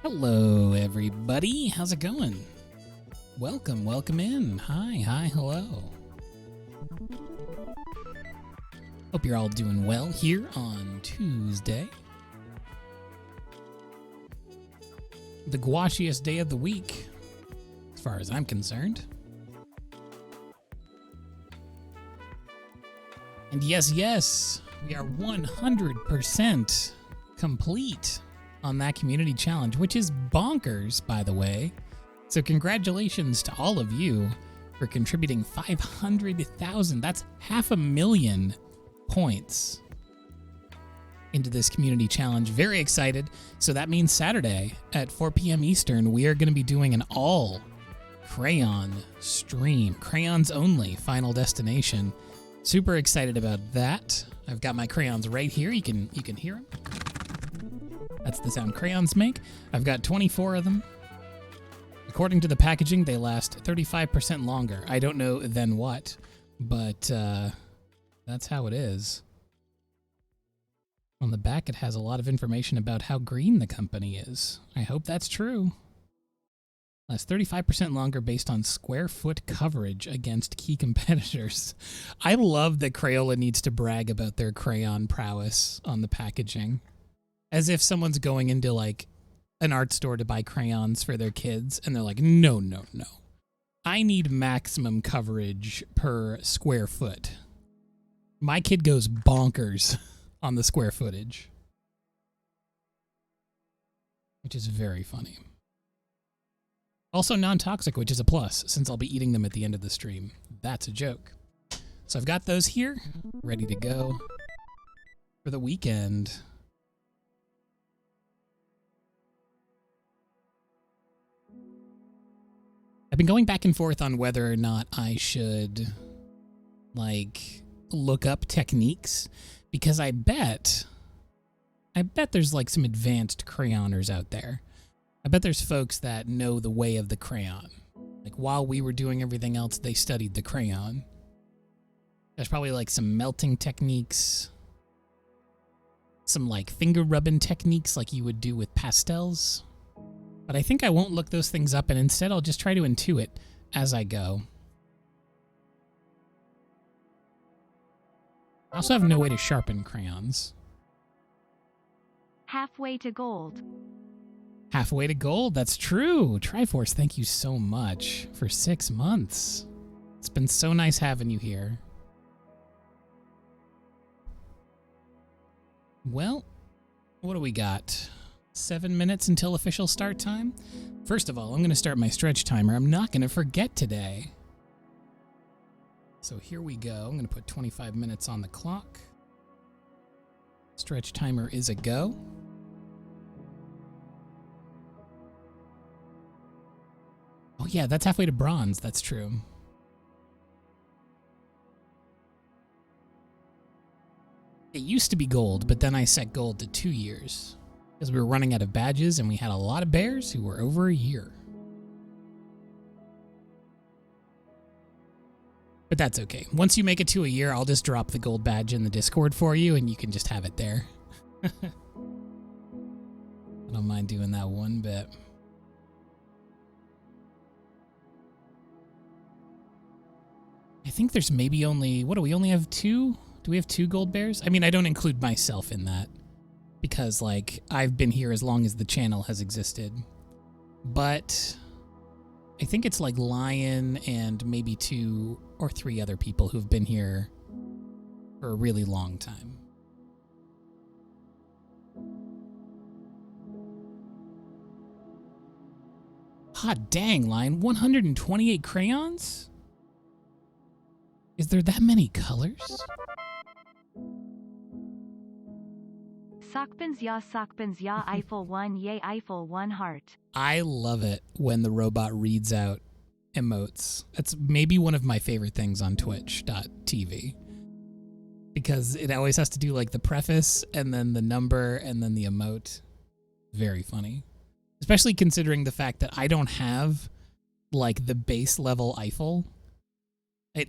Hello, everybody. How's it going? Welcome in. Hi, hello. Hope you're all doing well here on Tuesday. The gouachiest day of the week, as far as I'm concerned. And yes, we are 100% complete on that community challenge, which is bonkers, by the way. So congratulations to all of you for contributing 500,000. That's 500,000 points into this community challenge. Very excited. So that means Saturday at 4 p.m. Eastern, we are going to be doing an all crayon stream. Crayons only, final destination. Super excited about that. I've got my crayons right here. You can hear them. That's the sound crayons make. I've got 24 of them. According to the packaging, they last 35% longer. I don't know then what, but that's how it is. On the back, it has a lot of information about how green the company is. I hope that's true. Lasts 35% longer based on square foot coverage against key competitors. I love that Crayola needs to brag about their crayon prowess on the packaging. As if someone's going into, like, an art store to buy crayons for their kids, and they're like, no, no, no. I need maximum coverage per square foot. My kid goes bonkers on the square footage. Which is very funny. Also non-toxic, which is a plus, since I'll be eating them at the end of the stream. That's a joke. So I've got those here, ready to go for the weekend. I've been going back and forth on whether or not I should, like, look up techniques, because I bet there's, like, some advanced crayoners out there. I bet there's folks that know the way of the crayon. Like, while we were doing everything else, they studied the crayon. There's probably, like, some melting techniques, some, like, finger rubbing techniques like you would do with pastels. But I think I won't look those things up, and instead I'll just try to intuit as I go. I also have no way to sharpen crayons. Halfway to gold. Halfway to gold, that's true. Triforce, thank you so much for 6 months. It's been so nice having you here. Well, what do we got? 7 minutes until official start time? First of all, I'm going to start my stretch timer. I'm not going to forget today. So here we go. I'm going to put 25 minutes on the clock. Stretch timer is a go. Oh yeah, that's halfway to bronze. That's true. It used to be gold, but then I set gold to 2 years. Because we were running out of badges and we had a lot of bears who were over a year. But that's okay. Once you make it to a year, I'll just drop the gold badge in the Discord for you and you can just have it there. I don't mind doing that one bit. I think there's maybe only, what do we only have 2? Do we have 2 gold bears? I mean, I don't include myself in that. Because, like, I've been here as long as the channel has existed. But I think it's like Lion and maybe 2 or 3 other people who've been here for a really long time. Hot dang, Lion. 128 crayons? Is there that many colors? Sakbens ya Eiffel 1 yay Eiffel 1 heart. I love it when the robot reads out emotes. That's maybe one of my favorite things on Twitch.tv. Because it always has to do like the preface and then the number and then the emote. Very funny. Especially considering the fact that I don't have like the base level Eiffel.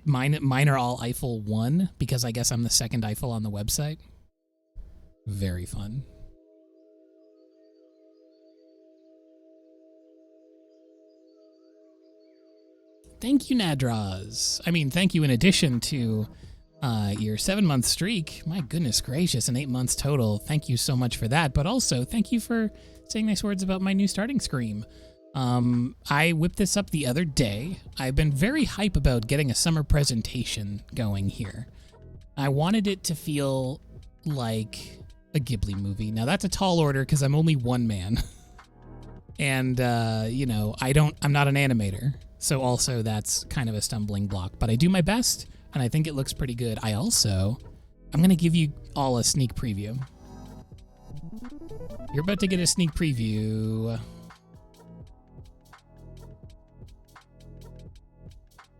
Mine are all Eiffel 1 because I guess I'm the second Eiffel on the website. Very fun. Thank you, Nadraz. I mean, thank you in addition to your 7-month streak. My goodness gracious, and 8 months total. Thank you so much for that. But also, thank you for saying nice words about my new starting scream. I whipped this up the other day. I've been very hype about getting a summer presentation going here. I wanted it to feel like a Ghibli movie. Now that's a tall order because I'm only one man. And, you know, I'm not an animator. So also that's kind of a stumbling block, but I do my best and I think it looks pretty good. I'm going to give you all a sneak preview. You're about to get a sneak preview.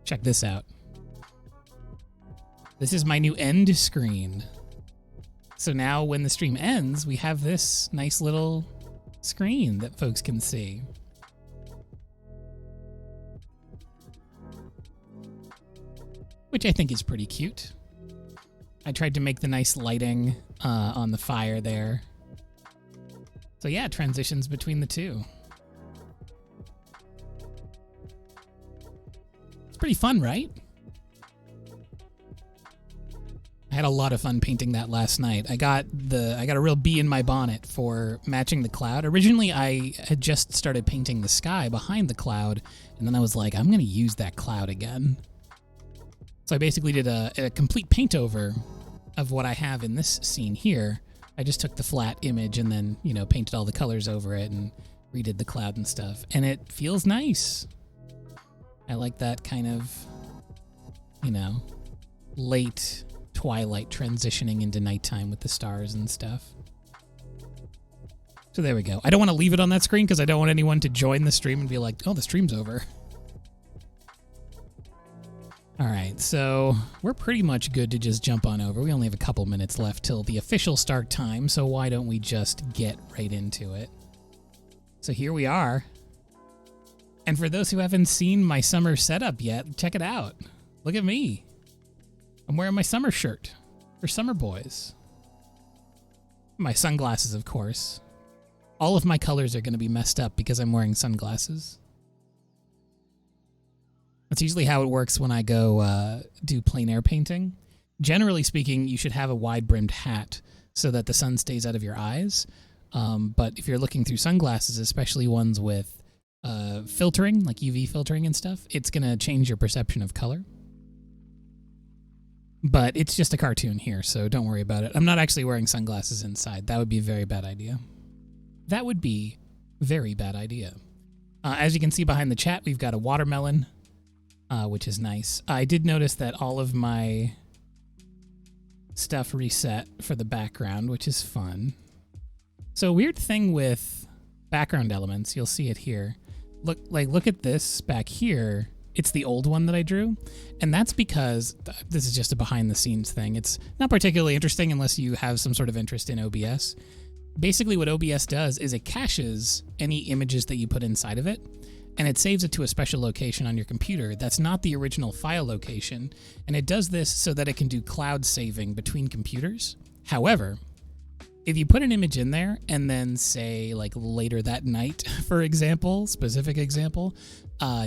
Check this out. This is my new end screen. So now when the stream ends, we have this nice little screen that folks can see. Which I think is pretty cute. I tried to make the nice lighting on the fire there. So yeah, transitions between the two. It's pretty fun, right? I had a lot of fun painting that last night. I got a real bee in my bonnet for matching the cloud. Originally, I had just started painting the sky behind the cloud, and then I was like, I'm going to use that cloud again. So I basically did a complete paint over of what I have in this scene here. I just took the flat image and then, you know, painted all the colors over it and redid the cloud and stuff. And it feels nice. I like that kind of, you know, late twilight transitioning into nighttime with the stars and stuff. So there we go. I don't want to leave it on that screen because I don't want anyone to join the stream and be like, oh, the stream's over. All right, so we're pretty much good to just jump on over. We only have a couple minutes left till the official start time, so why don't we just get right into it? So here we are. And for those who haven't seen my summer setup yet, check it out. Look at me. I'm wearing my summer shirt for summer boys. My sunglasses, of course. All of my colors are going to be messed up because I'm wearing sunglasses. That's usually how it works when I go do plein air painting. Generally speaking, you should have a wide-brimmed hat so that the sun stays out of your eyes. But if you're looking through sunglasses, especially ones with filtering, like UV filtering and stuff, it's going to change your perception of color. But it's just a cartoon here, so don't worry about it. I'm not actually wearing sunglasses inside. That would be a very bad idea. That would be a very bad idea. As you can see behind the chat, we've got a watermelon. Which is nice. I did notice that all of my stuff reset for the background, which is fun. So a weird thing with background elements, you'll see it here. Look at this back here. It's the old one that I drew, and that's because this is just a behind the scenes thing. It's not particularly interesting unless you have some sort of interest in OBS. Basically what OBS does is it caches any images that you put inside of it, and it saves it to a special location on your computer that's not the original file location, and it does this so that it can do cloud saving between computers. However, if you put an image in there and then say like later that night, for example, specific example,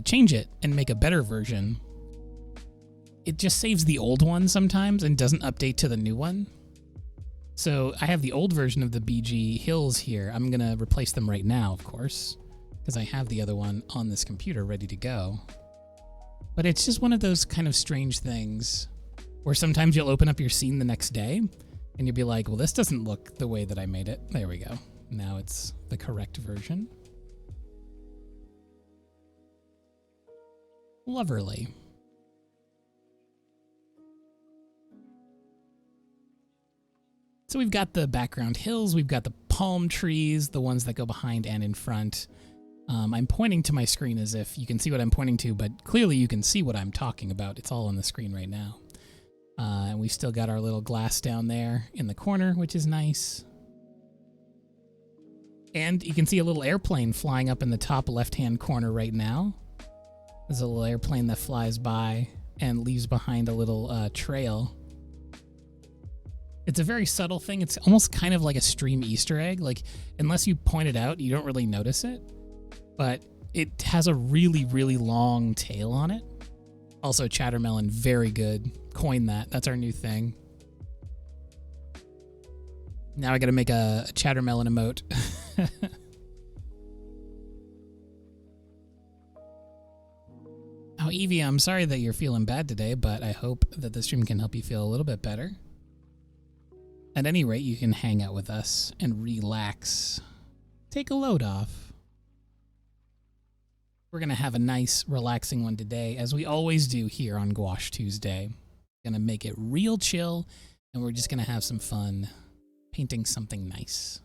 change it and make a better version, it just saves the old one sometimes and doesn't update to the new one. So I have the old version of the BG Hills here. I'm gonna replace them right now, of course, because I have the other one on this computer ready to go. But it's just one of those kind of strange things where sometimes you'll open up your scene the next day and you'll be like, well, this doesn't look the way that I made it. There we go. Now it's the correct version. Loverly. So we've got the background hills, we've got the palm trees, the ones that go behind and in front. I'm pointing to my screen as if you can see what I'm pointing to, but clearly you can see what I'm talking about. It's all on the screen right now. And we've still got our little glass down there in the corner, which is nice. And you can see a little airplane flying up in the top left-hand corner right now. There's a little airplane that flies by and leaves behind a little trail. It's a very subtle thing. It's almost kind of like a stream Easter egg. Like, unless you point it out, you don't really notice it. But it has a really, really long tail on it. Also, Chattermelon, very good. Coin that. That's our new thing. Now I gotta make a Chattermelon emote. Oh, Evie, I'm sorry that you're feeling bad today, but I hope that the stream can help you feel a little bit better. At any rate, you can hang out with us and relax. Take a load off. We're going to have a nice, relaxing one today, as we always do here on Gouache Tuesday. Going to make it real chill, and we're just going to have some fun painting something nice.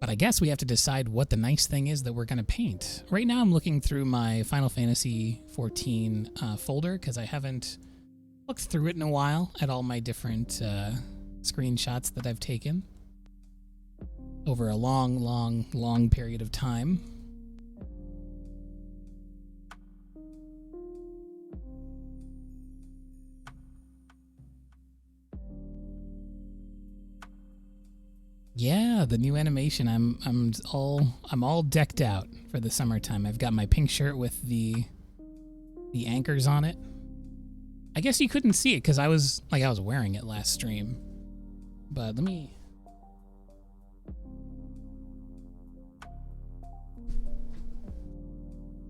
But I guess we have to decide what the nice thing is that we're going to paint. Right now I'm looking through my Final Fantasy XIV folder because I haven't looked through it in a while at all my different screenshots that I've taken over a long period of time. Yeah, the new animation. I'm all decked out for the summertime. I've got my pink shirt with the anchors on it. I guess you couldn't see it because I was wearing it last stream. But let me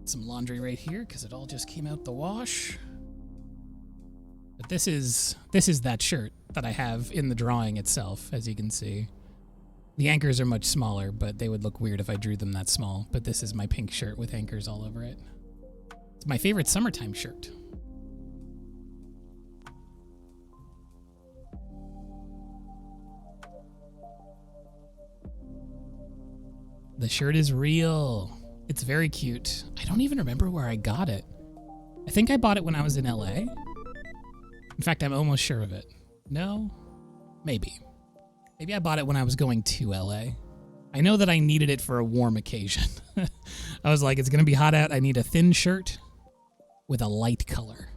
some laundry right here because it all just came out the wash. But this is that shirt that I have in the drawing itself, as you can see. The anchors are much smaller, but they would look weird if I drew them that small. But this is my pink shirt with anchors all over it. It's my favorite summertime shirt. The shirt is real. It's very cute. I don't even remember where I got it. I think I bought it when I was in LA. In fact, I'm almost sure of it. No? Maybe. Maybe I bought it when I was going to LA. I know that I needed it for a warm occasion. I was like, it's going to be hot out. I need a thin shirt with a light color.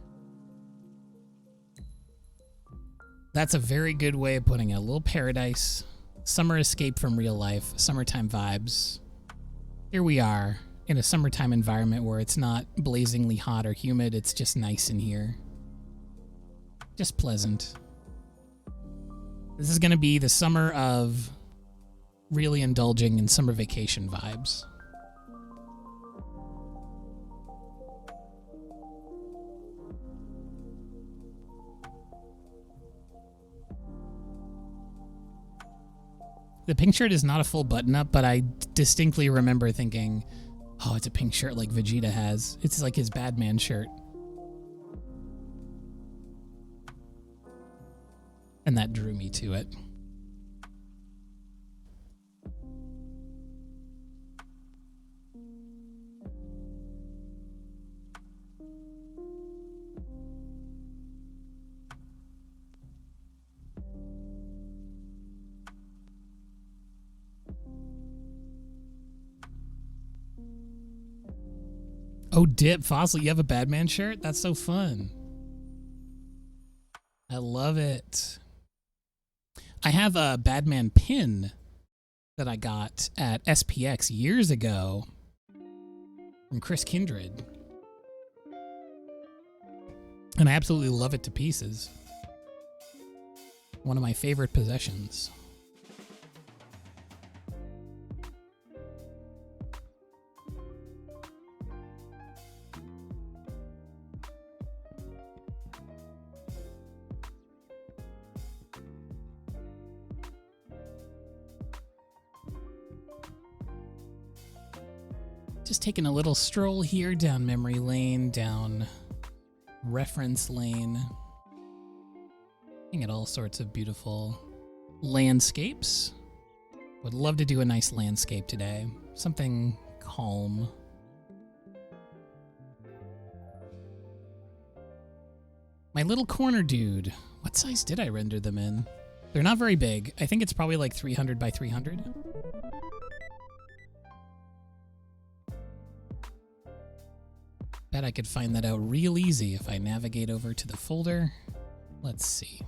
That's a very good way of putting it. A little paradise. Summer escape from real life. Summertime vibes. Here we are in a summertime environment where it's not blazingly hot or humid. It's just nice in here. Just pleasant. This is going to be the summer of really indulging in summer vacation vibes. The pink shirt is not a full button-up, but I distinctly remember thinking, oh, it's a pink shirt like Vegeta has. It's like his Batman shirt. And that drew me to it. Oh, Dip, Fossil, you have a Batman shirt? That's so fun. I love it. I have a Batman pin that I got at SPX years ago from Chris Kindred. And I absolutely love it to pieces. One of my favorite possessions. Just taking a little stroll here down memory lane, down reference lane. Looking at all sorts of beautiful landscapes. Would love to do a nice landscape today. Something calm. My little corner dude. What size did I render them in? They're not very big. I think it's probably like 300 by 300. Bet I could find that out real easy if I navigate over to the folder. Let's see.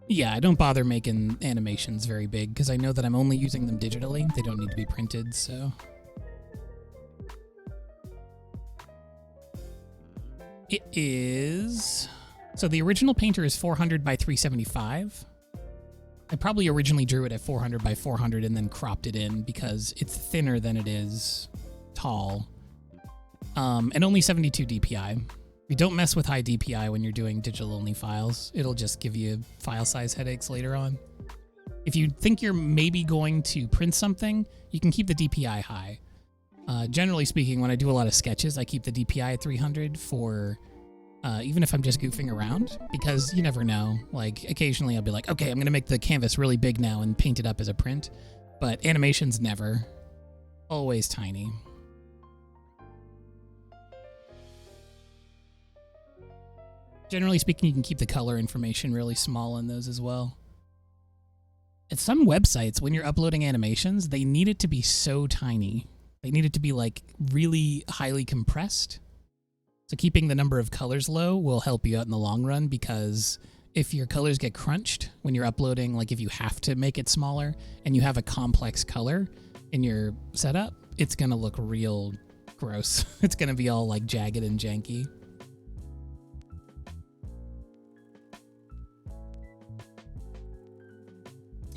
Yeah, I don't bother making animations very big because I know that I'm only using them digitally. They don't need to be printed, so. It is... So the original painter is 400 by 375. I probably originally drew it at 400 by 400 and then cropped it in because it's thinner than it is tall. And only 72 DPI. You don't mess with high DPI when you're doing digital-only files. It'll just give you file size headaches later on. If you think you're maybe going to print something, you can keep the DPI high. Generally speaking, when I do a lot of sketches, I keep the DPI at 300 for even if I'm just goofing around, because you never know. Like, occasionally I'll be like, okay, I'm going to make the canvas really big now and paint it up as a print. But animations never. Always tiny. Generally speaking, you can keep the color information really small in those as well. At some websites, when you're uploading animations, they need it to be so tiny. They need it to be, like, really highly compressed. So keeping the number of colors low will help you out in the long run, because if your colors get crunched when you're uploading, like if you have to make it smaller and you have a complex color in your setup, it's going to look real gross. It's going to be all like jagged and janky.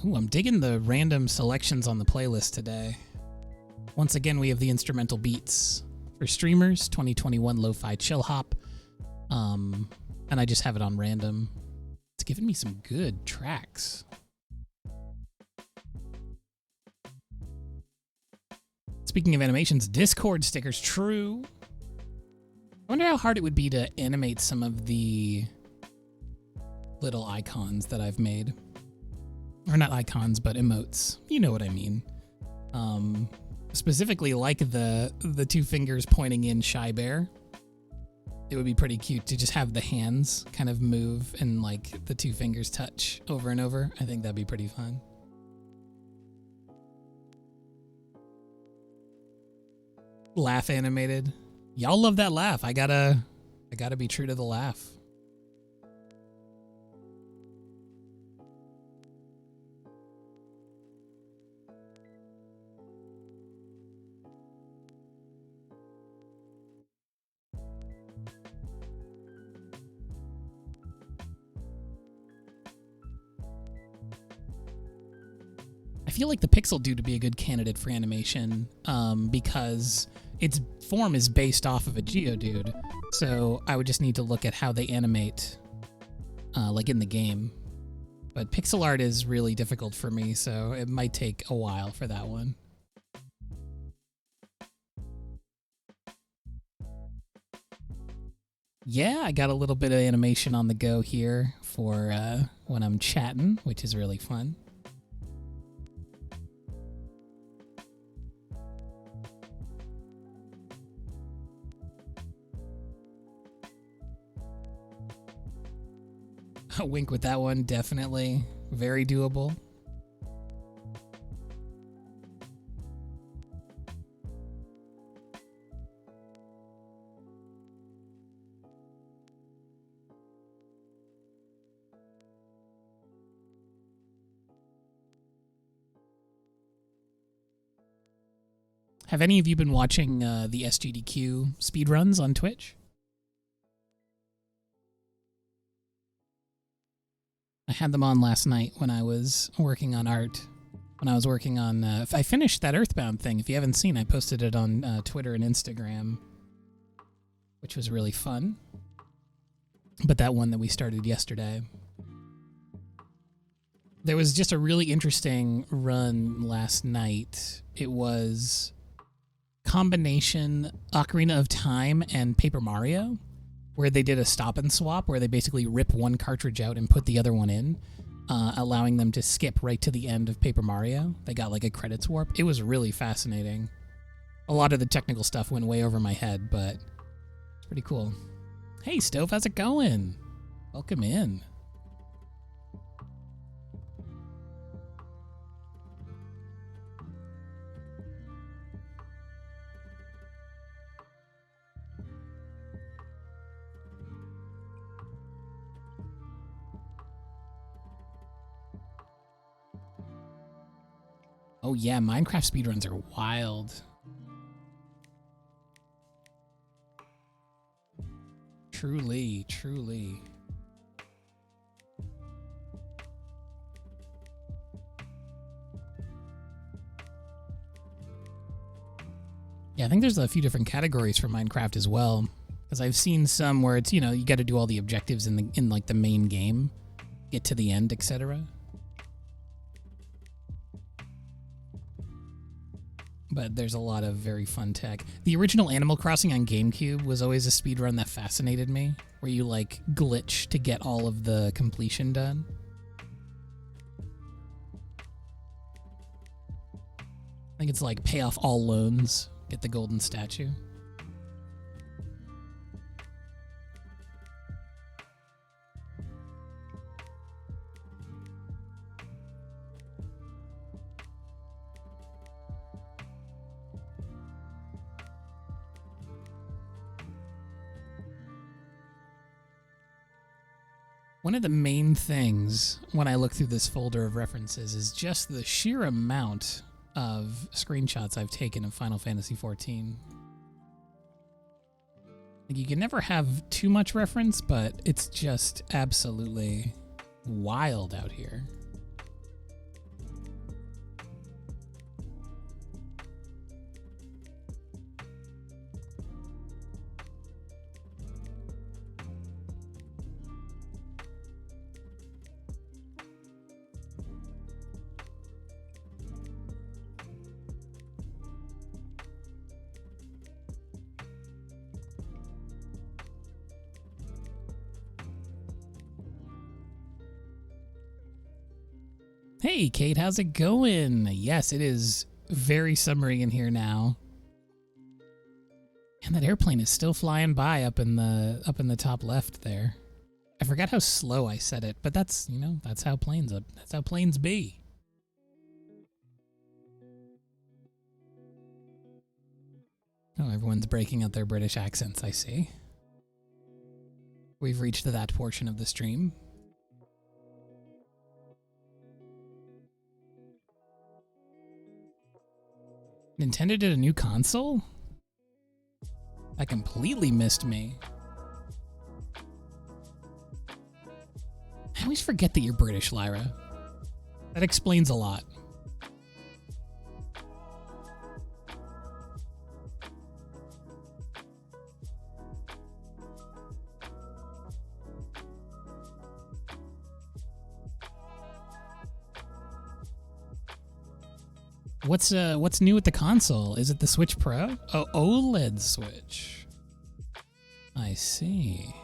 Ooh, I'm digging the random selections on the playlist today. Once again, we have the instrumental beats for streamers, 2021 Lo-Fi Chill Hop. And I just have it on random. It's giving me some good tracks. Speaking of animations, Discord stickers, true. I wonder how hard it would be to animate some of the little icons that I've made. Or not icons, but emotes. You know what I mean. Specifically like the two fingers pointing in Shy Bear. It would be pretty cute to just have the hands kind of move and like the two fingers touch over and over. I think that'd be pretty fun. Laugh animated. Y'all love that laugh. I gotta be true to the laugh. I feel like the Pixel Dude would be a good candidate for animation, because its form is based off of a Geodude. So I would just need to look at how they animate, like in the game. But pixel art is really difficult for me, so it might take a while for that one. Yeah, I got a little bit of animation on the go here for when I'm chatting, which is really fun. A wink with that one, definitely. Very doable. Have any of you been watching the SGDQ speedruns on Twitch? I had them on last night when I was working on art. When I was working on... I finished that Earthbound thing. If you haven't seen, I posted it on Twitter and Instagram, which was really fun. But that one that we started yesterday. There was just a really interesting run last night. It was combination Ocarina of Time and Paper Mario, where they did a stop and swap, where they basically rip one cartridge out and put the other one in, allowing them to skip right to the end of Paper Mario. They got like a credits warp. It was really fascinating. A lot of the technical stuff went way over my head, but it's pretty cool. Hey, Stove, how's it going? Welcome in. Oh yeah, Minecraft speedruns are wild. Truly, truly. Yeah, I think there's a few different categories for Minecraft as well, because I've seen some where it's, you know, you got to do all the objectives in like the main game, get to the end, etc. but there's a lot of very fun tech. The original Animal Crossing on GameCube was always a speedrun that fascinated me, where you like glitch to get all of the completion done. I think it's like pay off all loans, get the golden statue. One of the main things when I look through this folder of references is just the sheer amount of screenshots I've taken of Final Fantasy XIV. Like, you can never have too much reference, but it's just absolutely wild out here. Hey, Kate, how's it going? Yes, it is very summery in here now. And that airplane is still flying by up in the top left there. I forgot how slow I said it, but that's, you know, that's how planes be. Oh, everyone's breaking out their British accents, I see. We've reached that portion of the stream. Nintendo did a new console? That completely missed me. I always forget that you're British, Lyra. That explains a lot. What's new with the console? Is it the Switch Pro? Oh, OLED Switch. I see.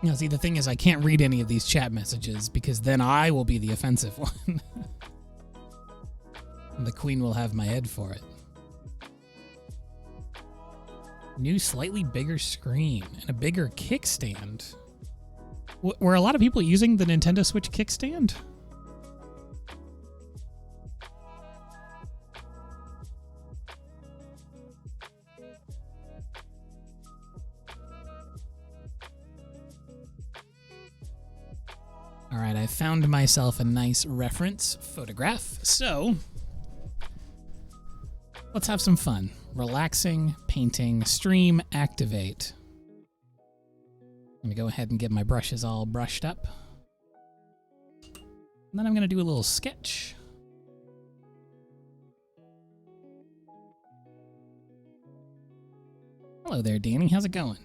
No, see, the thing is I can't read any of these chat messages because then I will be the offensive one. And the Queen will have my head for it. New, slightly bigger screen and a bigger kickstand. Were a lot of people using the Nintendo Switch kickstand? All right, I found myself a nice reference photograph. So let's have some fun. Relaxing, painting, stream, activate. Let me go ahead and get my brushes all brushed up. And then I'm going to do a little sketch. Hello there, Danny. How's it going?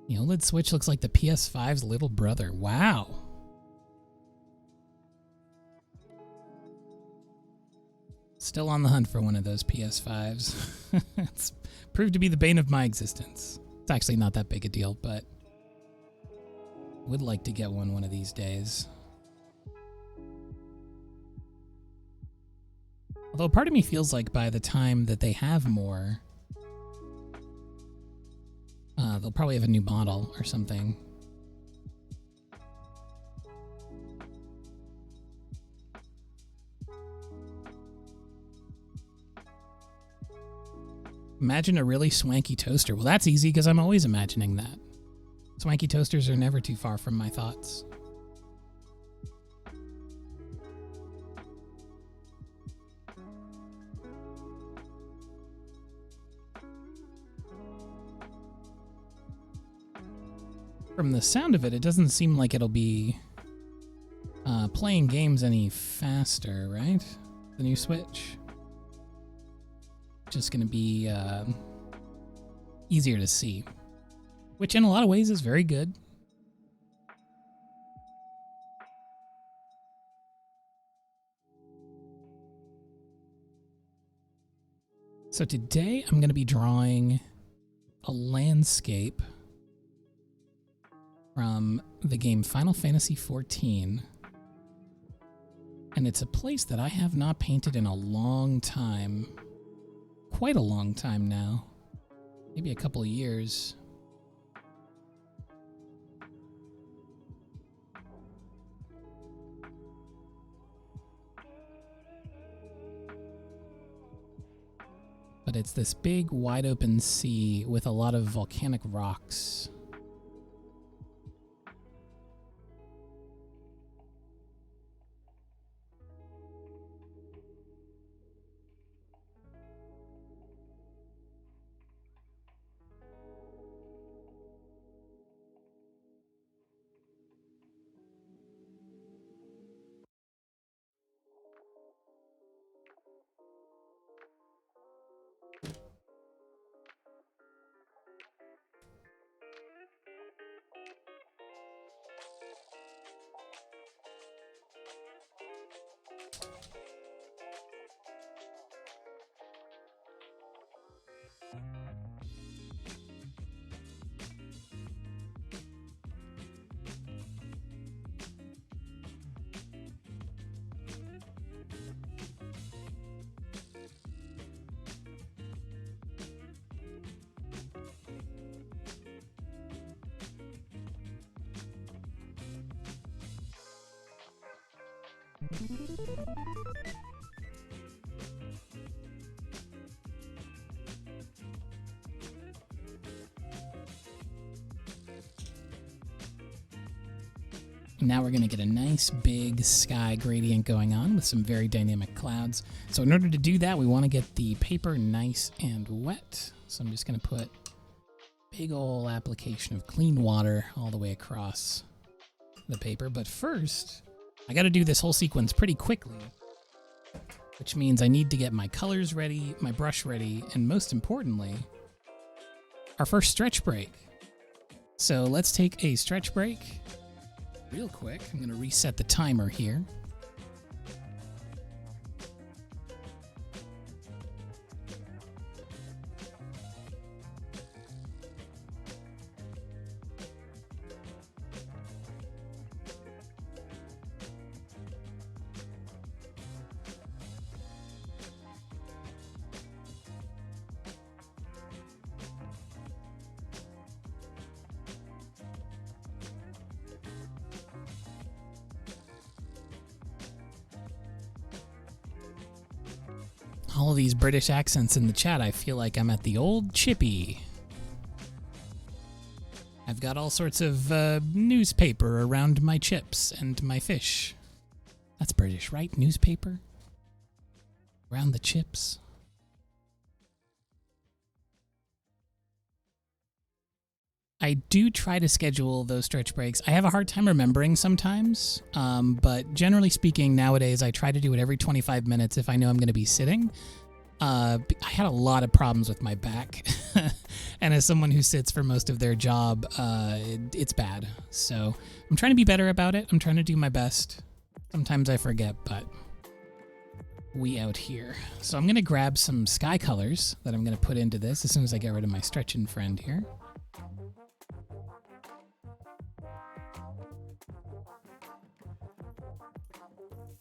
The OLED Switch looks like the PS5's little brother. Wow. Still on the hunt for one of those PS5s. It's proved to be the bane of my existence. It's actually not that big a deal, but would like to get one of these days. Although part of me feels like by the time that they have more, they'll probably have a new model or something. Imagine a really swanky toaster. Well, that's easy because I'm always imagining that. Swanky toasters are never too far from my thoughts. From the sound of it, it doesn't seem like it'll be playing games any faster, right? The new Switch. Just going to be easier to see, which in a lot of ways is very good. So today I'm going to be drawing a landscape from the game Final Fantasy XIV. And it's a place that I have not painted in a long time. Quite a long time now. Maybe a couple of years. But it's this big, wide open sea with a lot of volcanic rocks. Now we're going to get a nice big sky gradient going on with some very dynamic clouds. So in order to do that, we want to get the paper nice and wet. So I'm just going to put big ol' application of clean water all the way across the paper. But first, I got to do this whole sequence pretty quickly, which means I need to get my colors ready, my brush ready, and most importantly, our first stretch break. So let's take a stretch break. Real quick, I'm going to reset the timer here. All of these British accents in the chat, I feel like I'm at the old Chippy. I've got all sorts of newspaper around my chips and my fish. That's British, right? Newspaper? Around the chips? I do try to schedule those stretch breaks. I have a hard time remembering sometimes, but generally speaking, nowadays I try to do it every 25 minutes if I know I'm going to be sitting. I had a lot of problems with my back, and as someone who sits for most of their job, it's bad. So I'm trying to be better about it. I'm trying to do my best. Sometimes I forget, but we out here. So I'm going to grab some sky colors that I'm going to put into this as soon as I get rid of my stretching friend here.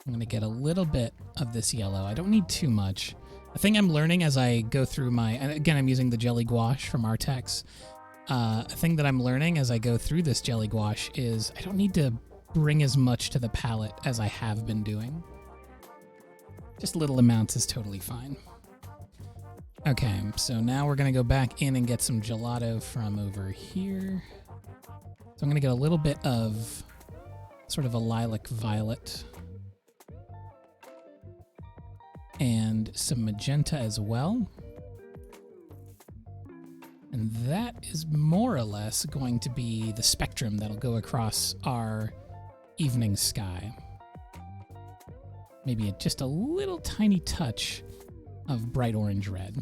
I'm going to get a little bit of this yellow. I don't need too much. The thing I'm learning as I go through my, and again, I'm using the jelly gouache from Artex. A thing that I'm learning as I go through this jelly gouache is I don't need to bring as much to the palette as I have been doing. Just little amounts is totally fine. Okay, so now we're going to go back in and get some gelato from over here. So I'm going to get a little bit of sort of a lilac violet. And some magenta as well. And that is more or less going to be the spectrum that'll go across our evening sky. Maybe just a little tiny touch of bright orange red.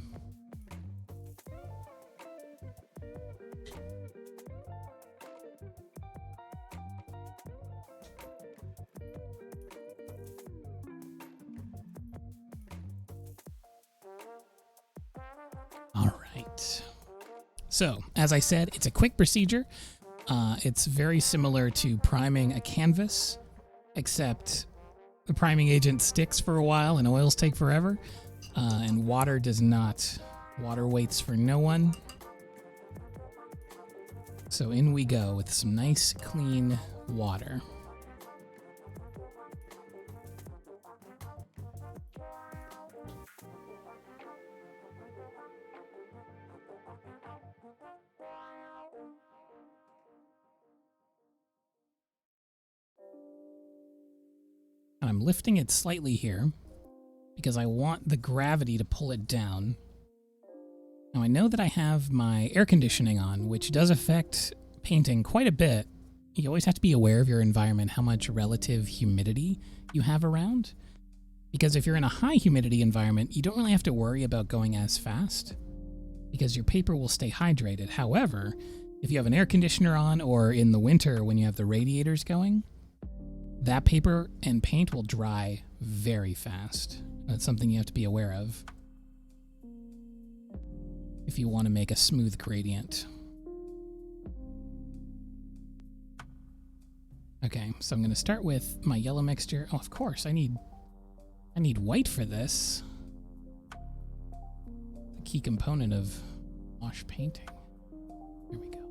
All right. So, as I said, it's a quick procedure. It's very similar to priming a canvas, except the priming agent sticks for a while and oils take forever, and water does not. Water waits for no one. So in we go with some nice, clean water. I'm lifting it slightly here because I want the gravity to pull it down. Now I know that I have my air conditioning on, which does affect painting quite a bit. You always have to be aware of your environment, how much relative humidity you have around. Because if you're in a high humidity environment, you don't really have to worry about going as fast because your paper will stay hydrated. However, if you have an air conditioner on or in the winter when you have the radiators going, that paper and paint will dry very fast. That's something you have to be aware of if you want to make a smooth gradient. Okay, so I'm going to start with my yellow mixture. Oh, of course, I need white for this. The key component of wash painting. Here we go.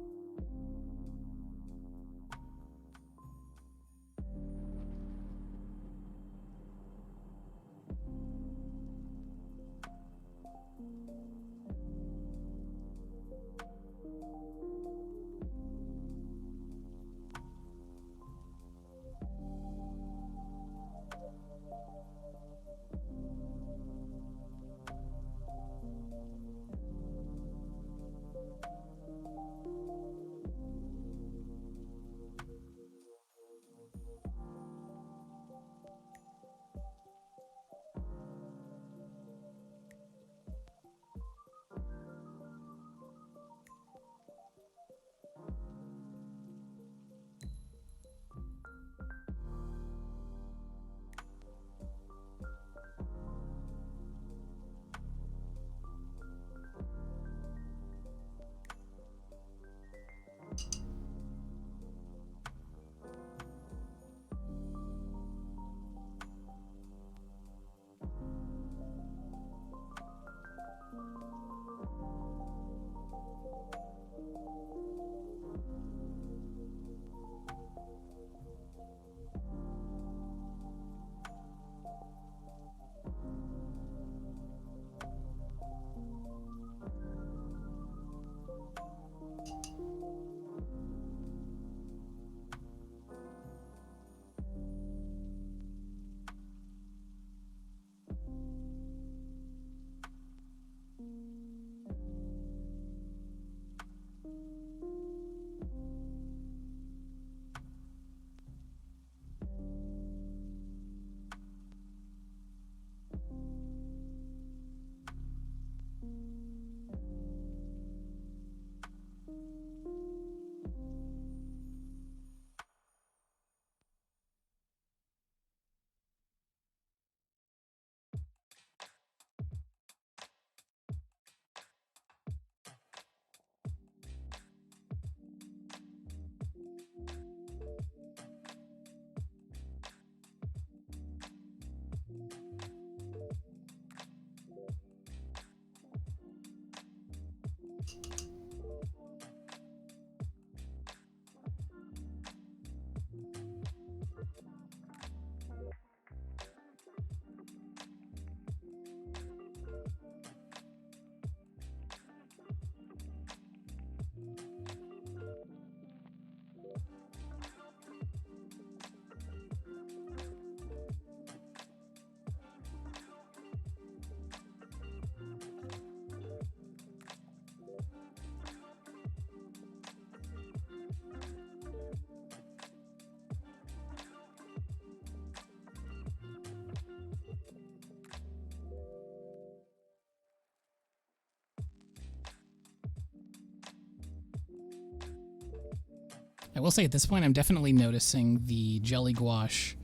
I will say at this point I'm definitely noticing the jelly gouache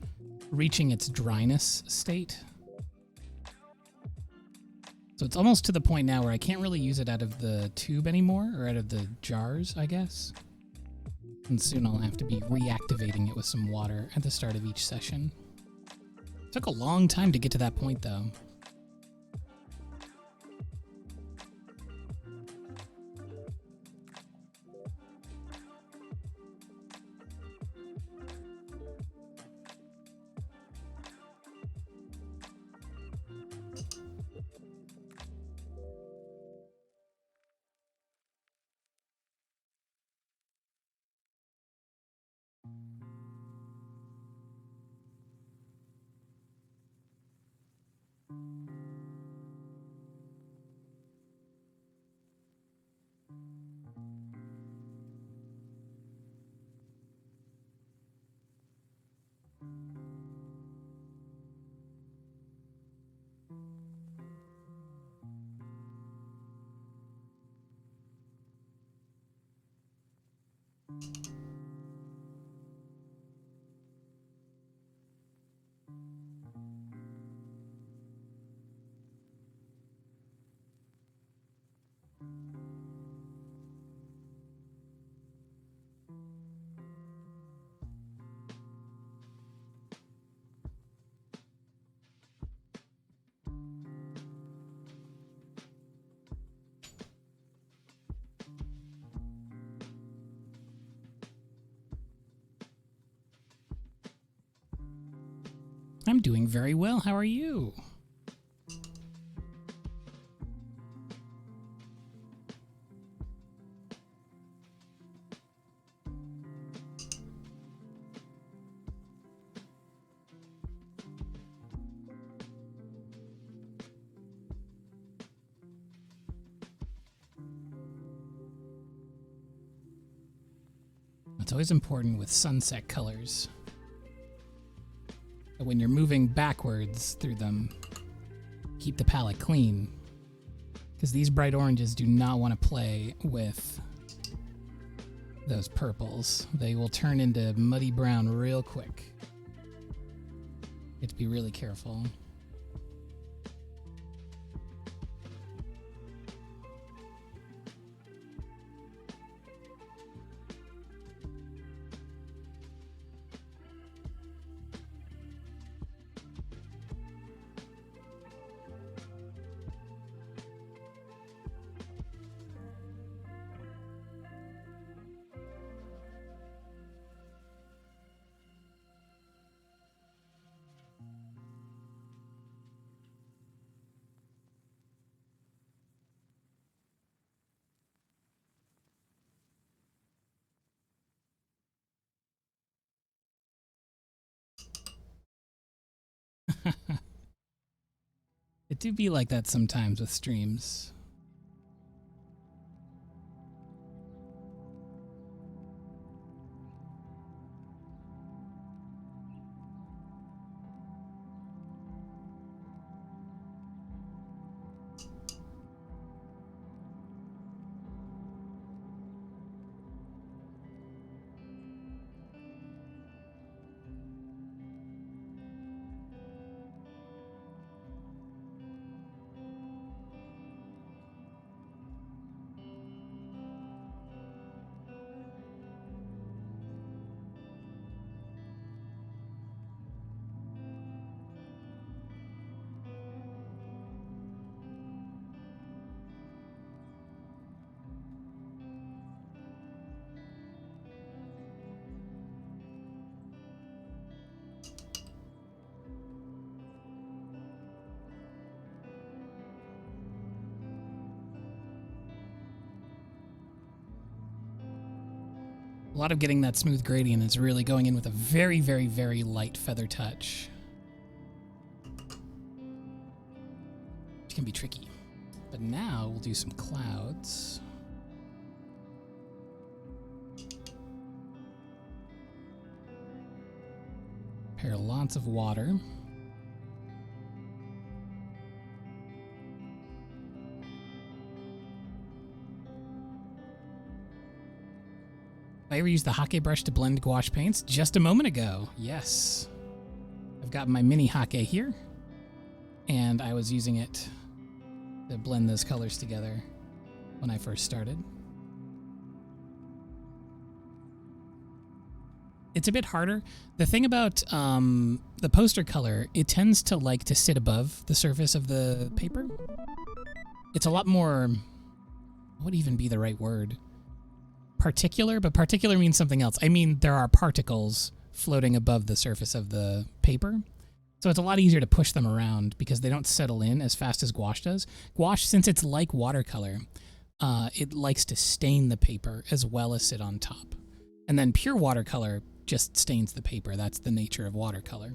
reaching its dryness state. So it's almost to the point now where I can't really use it out of the tube anymore, or out of the jars, I guess. And soon I'll have to be reactivating it with some water at the start of each session. Took a long time to get to that point, though. I'm doing very well. How are you? It's always important with sunset colors. When you're moving backwards through them, keep the palette clean, because these bright oranges do not want to play with those purples. They will turn into muddy brown real quick. You have to be really careful. It do be like that sometimes with streams. A lot of getting that smooth gradient is really going in with a very, very, very light feather touch, which can be tricky. But now we'll do some clouds. Pair lots of water. I ever used the hake brush to blend gouache paints? Just a moment ago. Yes. I've got my mini hake here, and I was using it to blend those colors together when I first started. It's a bit harder. The thing about the poster color, it tends to like to sit above the surface of the paper. It's a lot more, what would even be the right word? Particular, but particular means something else. I mean, there are particles floating above the surface of the paper. So it's a lot easier to push them around because they don't settle in as fast as gouache does. Gouache, since it's like watercolor, it likes to stain the paper as well as sit on top. And then pure watercolor just stains the paper. That's the nature of watercolor.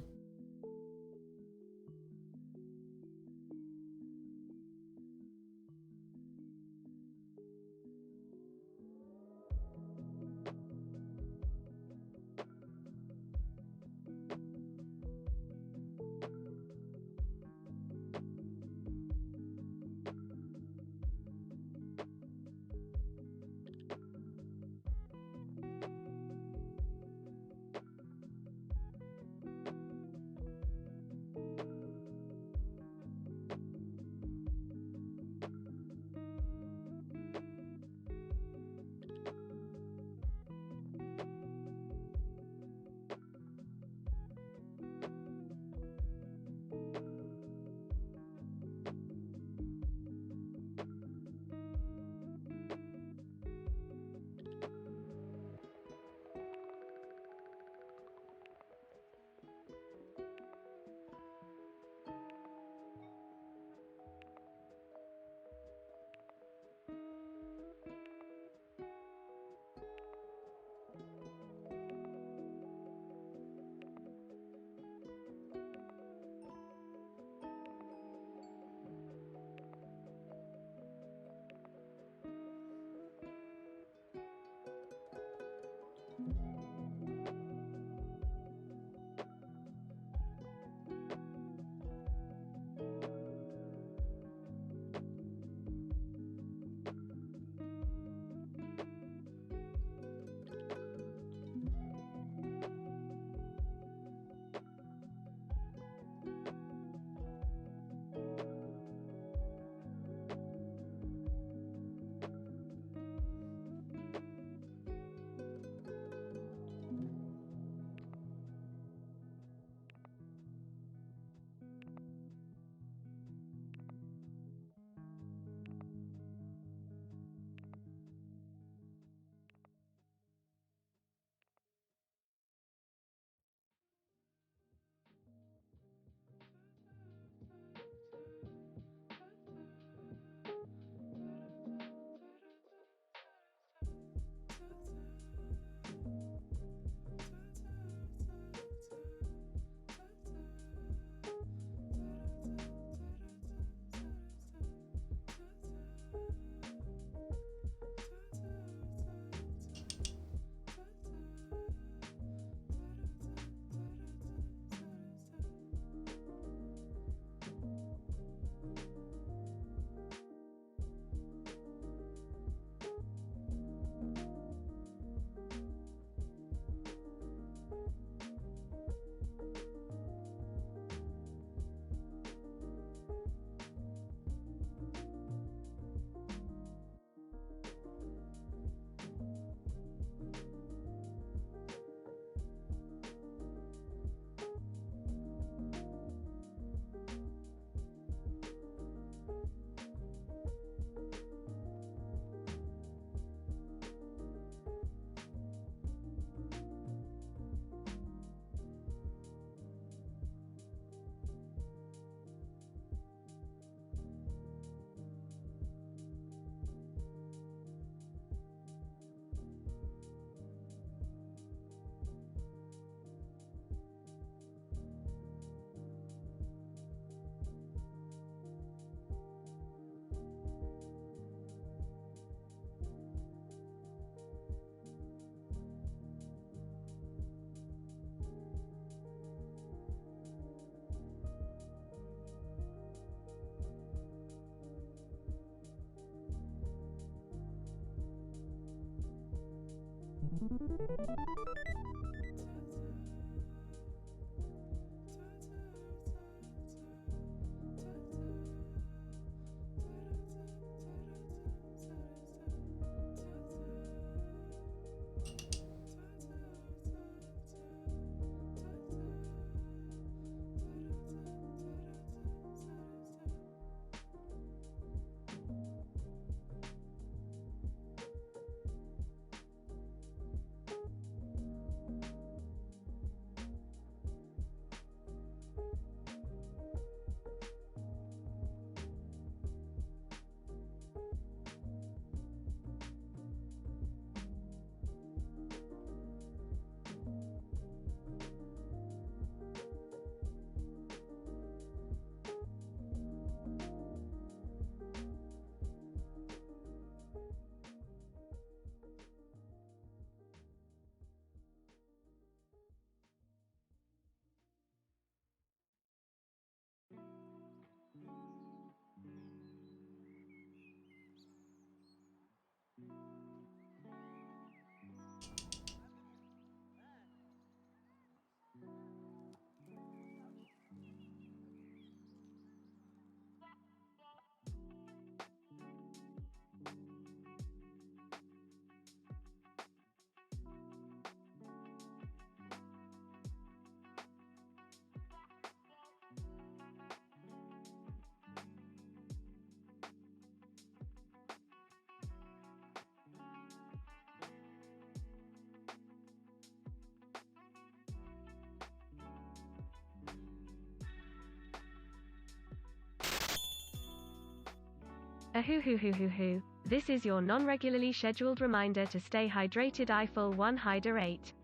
Ahoo. This is your non-regularly scheduled reminder to stay hydrated. Eiffel 1 Hydrate.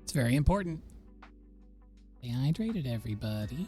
It's very important. Stay hydrated, everybody.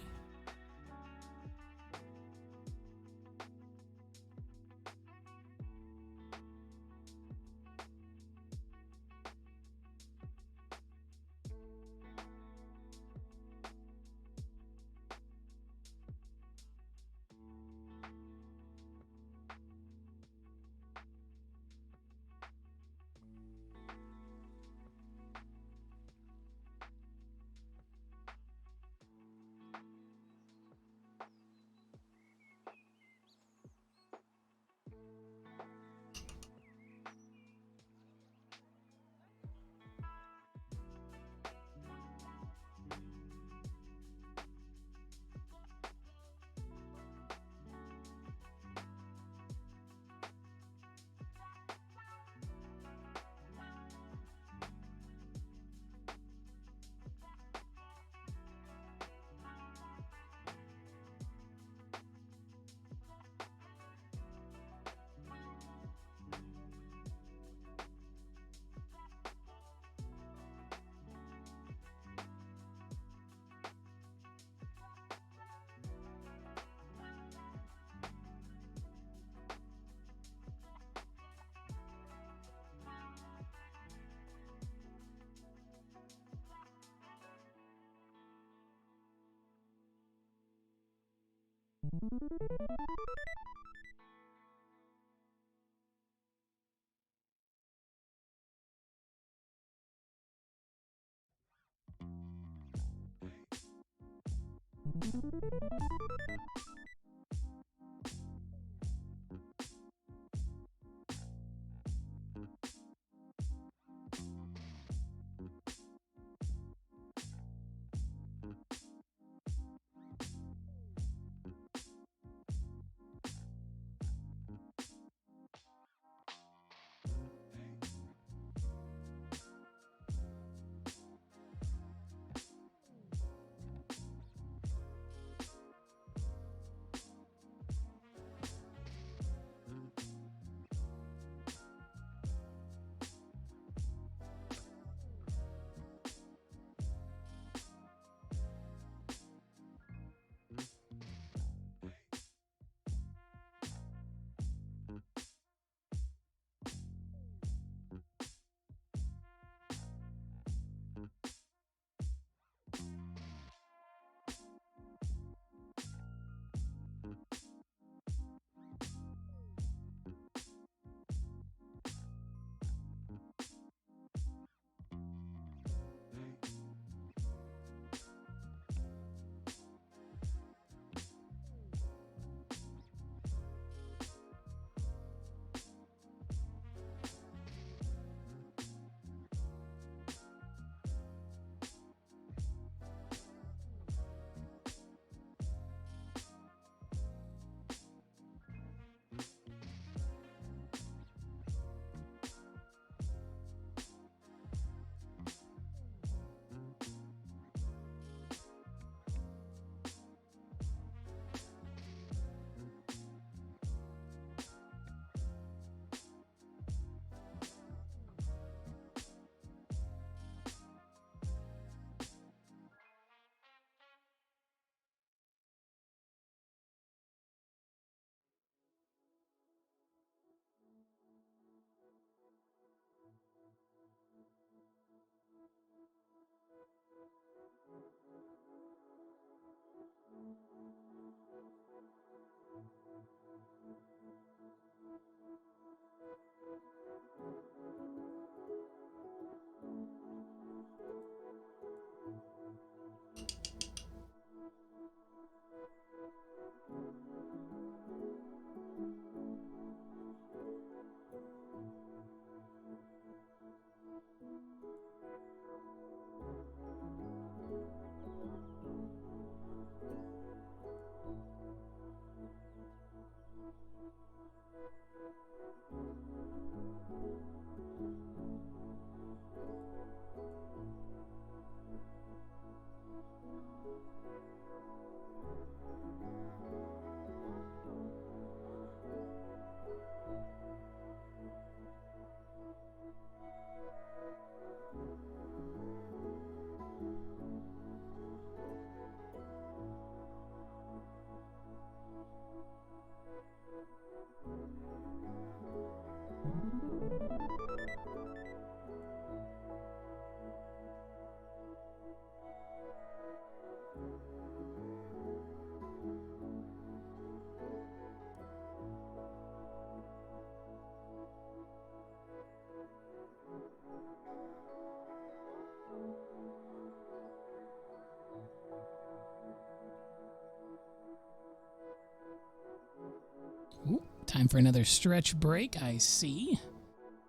Time for another stretch break, I see.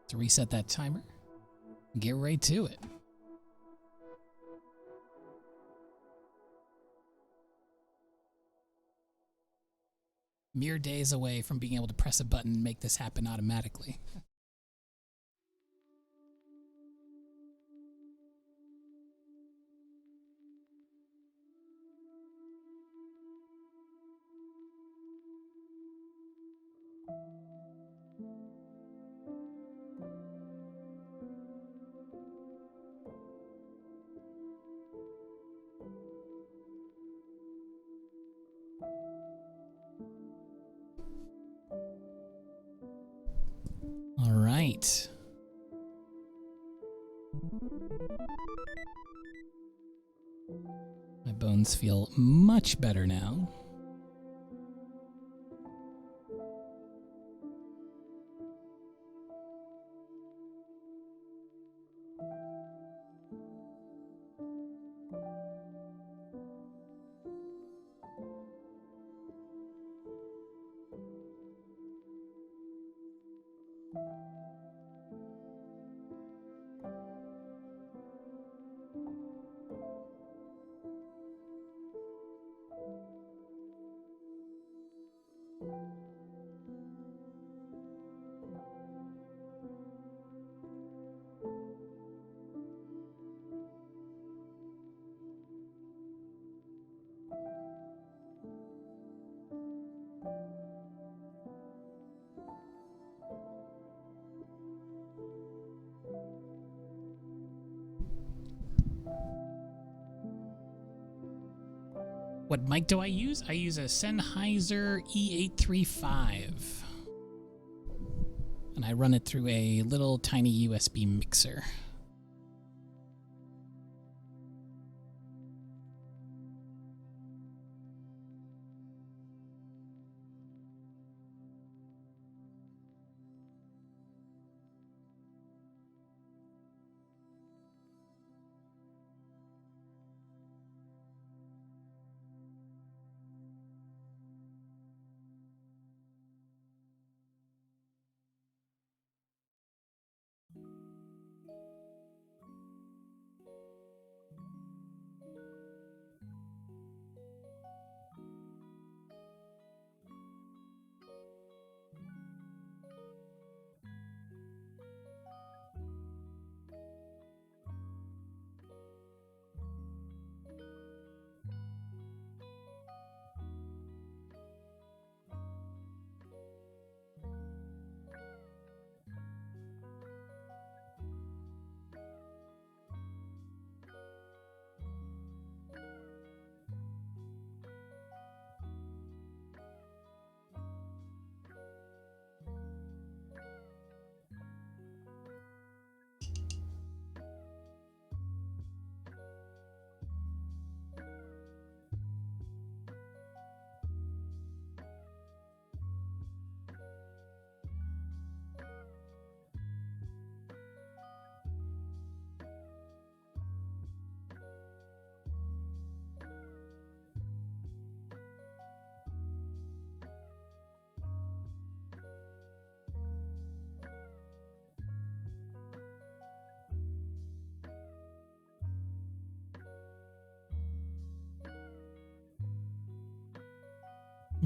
To reset that timer. Get right to it. Mere days away from being able to press a button and make this happen automatically. All right. My bones feel much better now. What mic do I use? I use a Sennheiser E835. And I run it through a little tiny USB mixer.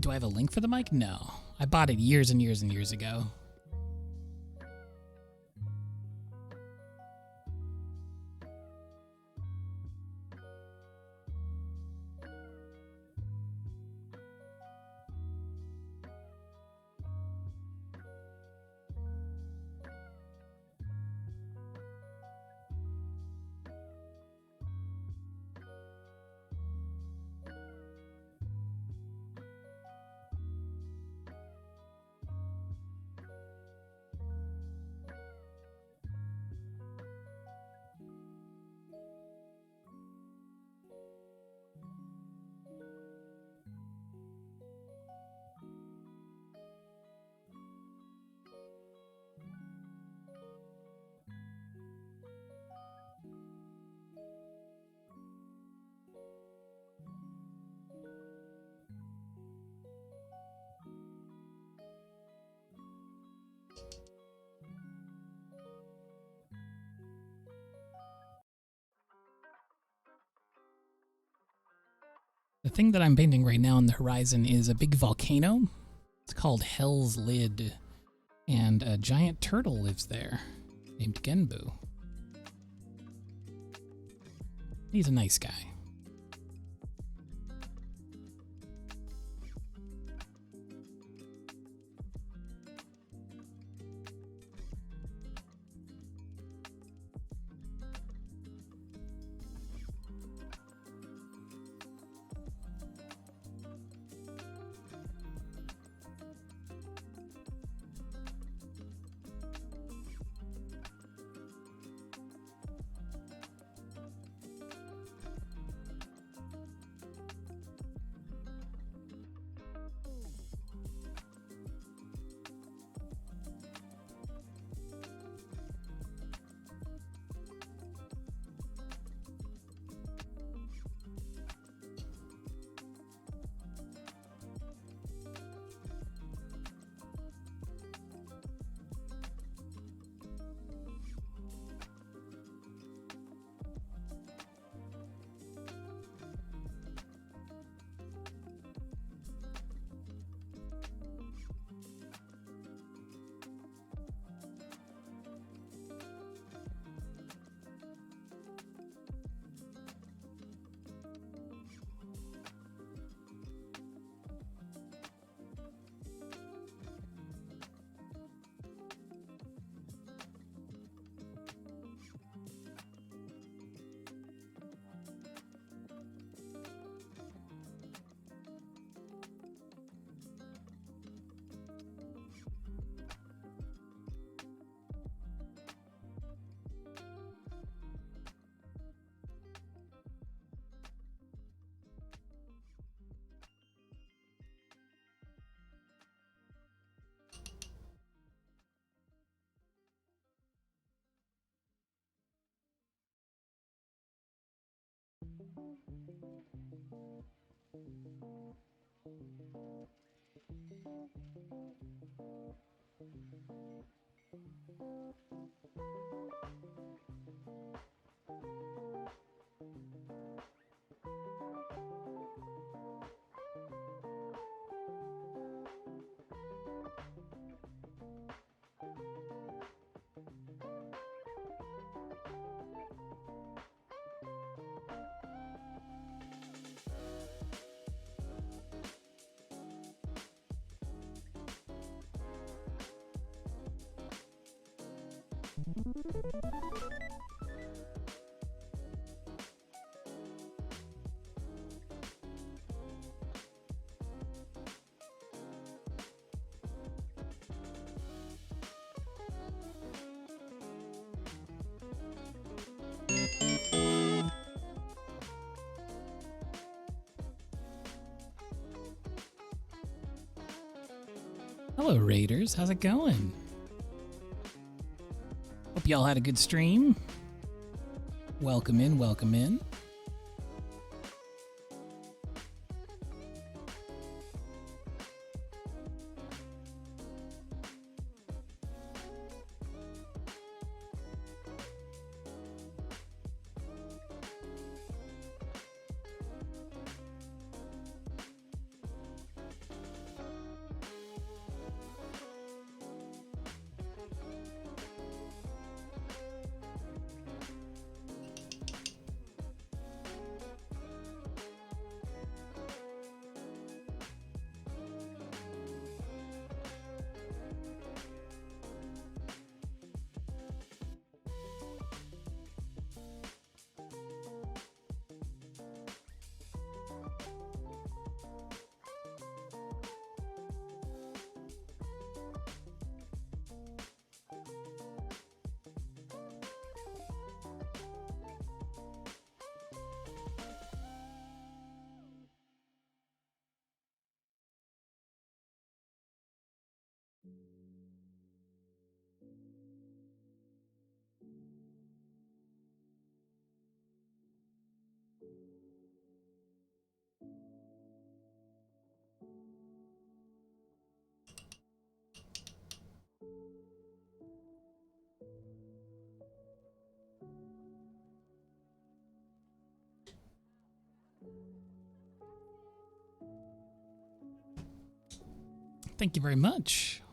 Do I have a link for the mic? No. I bought it years and years and years ago. The thing that I'm painting right now on the horizon is a big volcano. It's called Hell's Lid, and a giant turtle lives there named Genbu. He's a nice guy. Hello, Raiders. How's it going? Hope y'all had a good stream. Welcome in, welcome in. Thank you very much.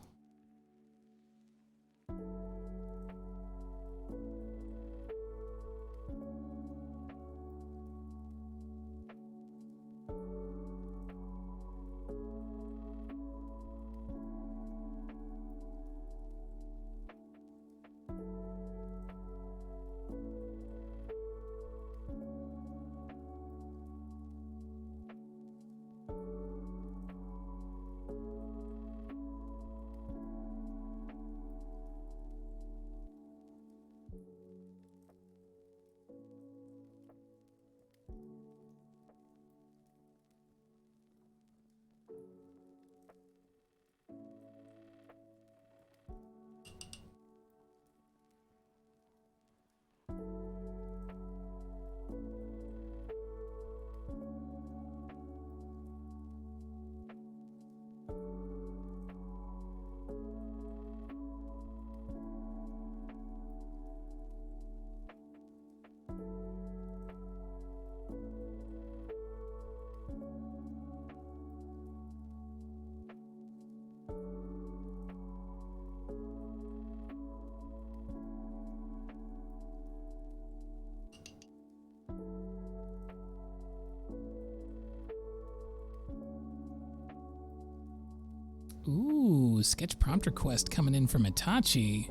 Ooh, sketch prompt request coming in from Itachi.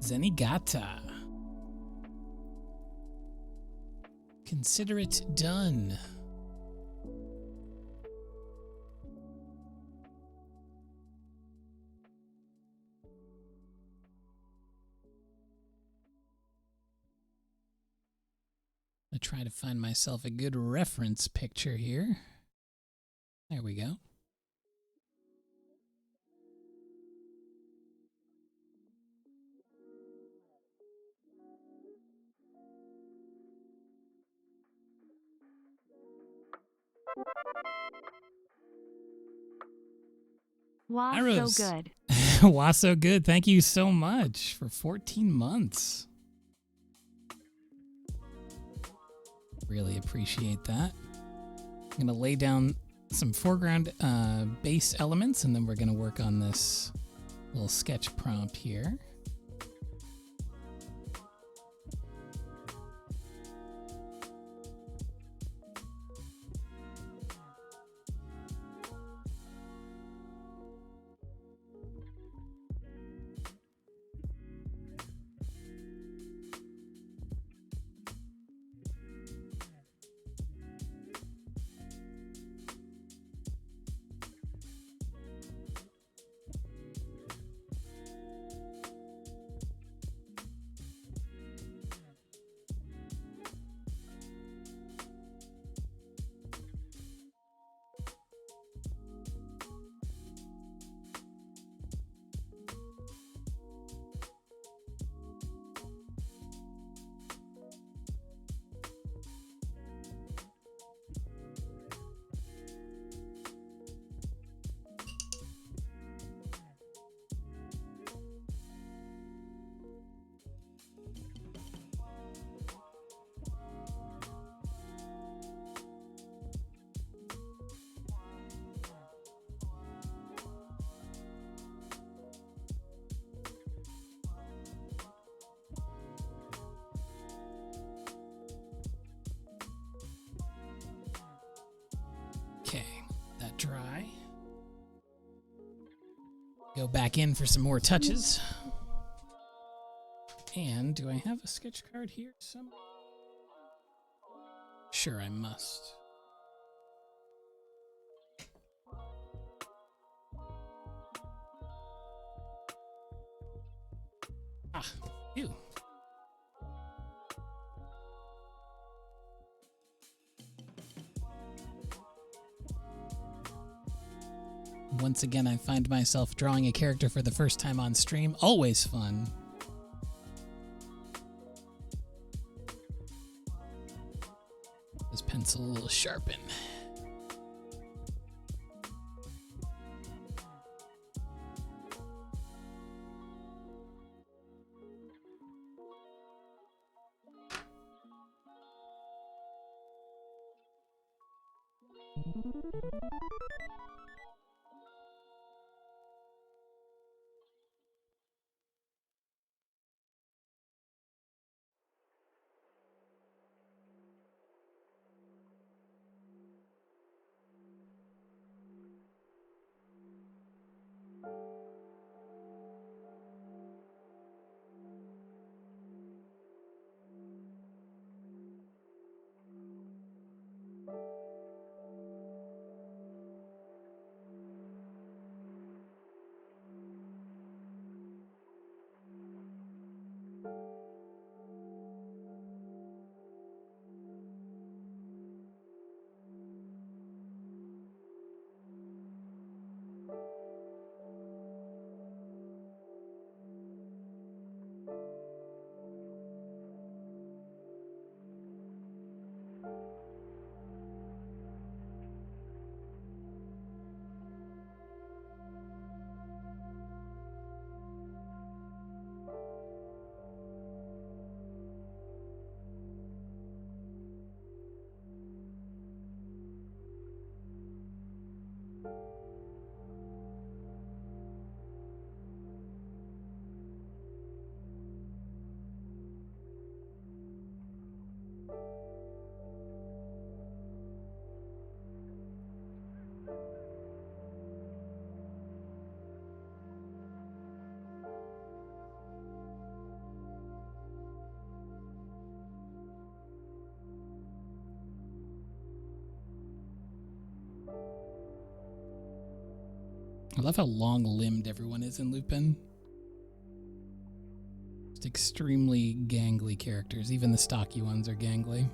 Zenigata. Consider it done. I try to find myself a good reference picture here. There we go. Wow, Arrows. so good. Wow, so good. Thank you so much for 14 months. Really appreciate that. I'm going to lay down some foreground base elements, and then we're going to work on this little sketch prompt here. Okay, that dry. Go back in for some more touches. And do I have a sketch card here somewhere? Sure, I must. Ah, ew. Once again, I find myself drawing a character for the first time on stream. Always fun. This pencil will sharpen. I love how long-limbed everyone is in Lupin. Just extremely gangly characters. Even the stocky ones are gangly.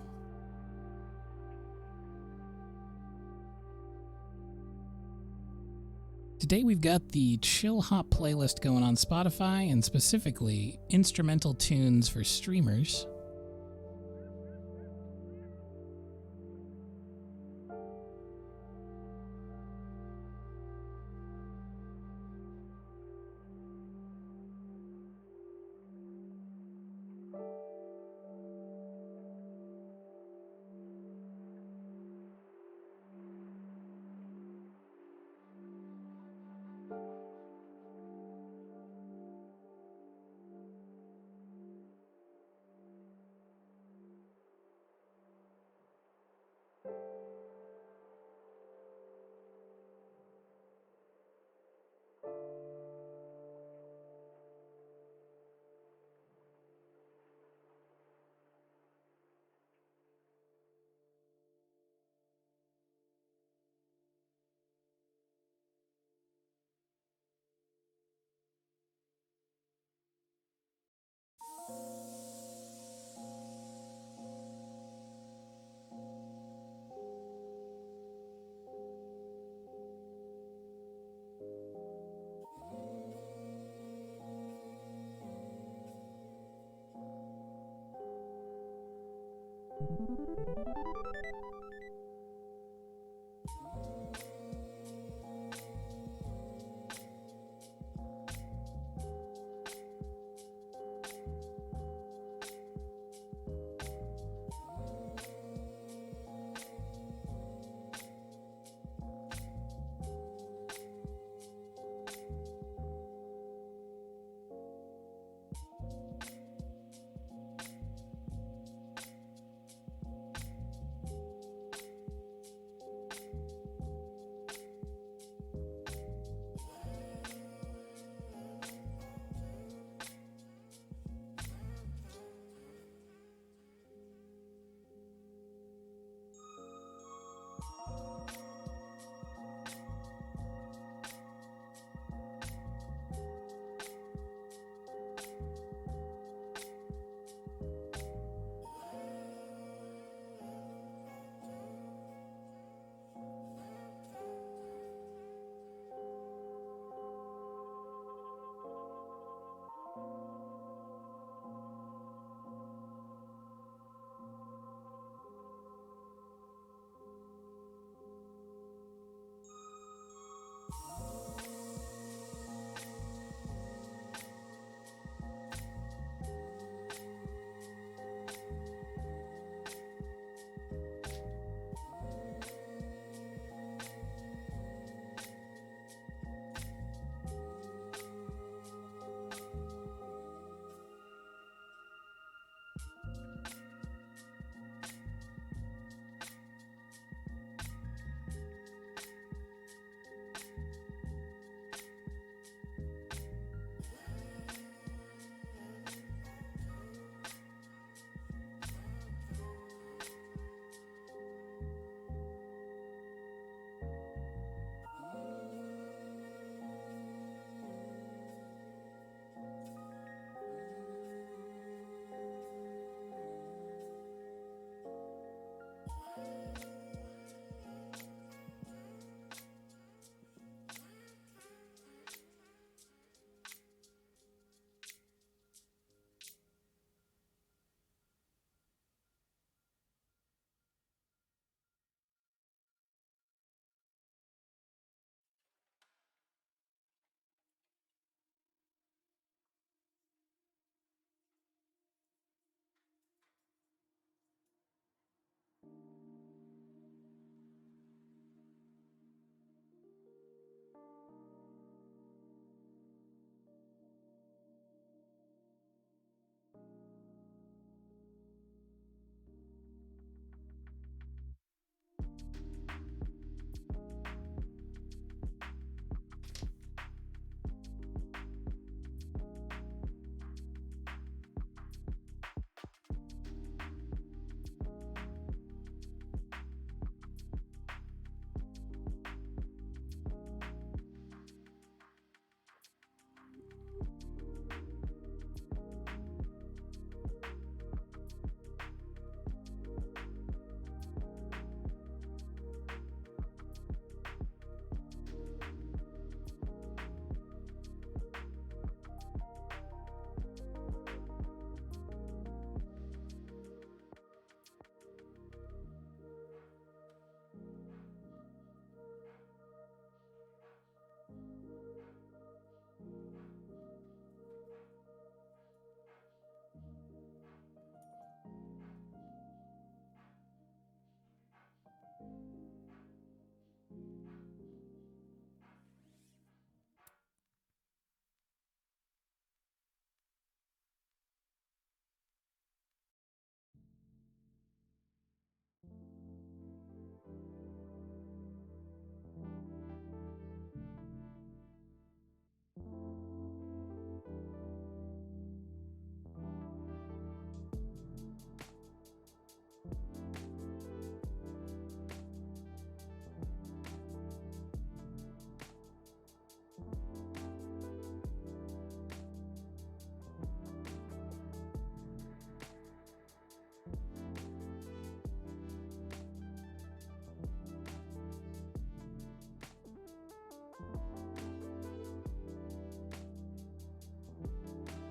Today we've got the Chill Hop playlist going on Spotify, and specifically instrumental tunes for streamers.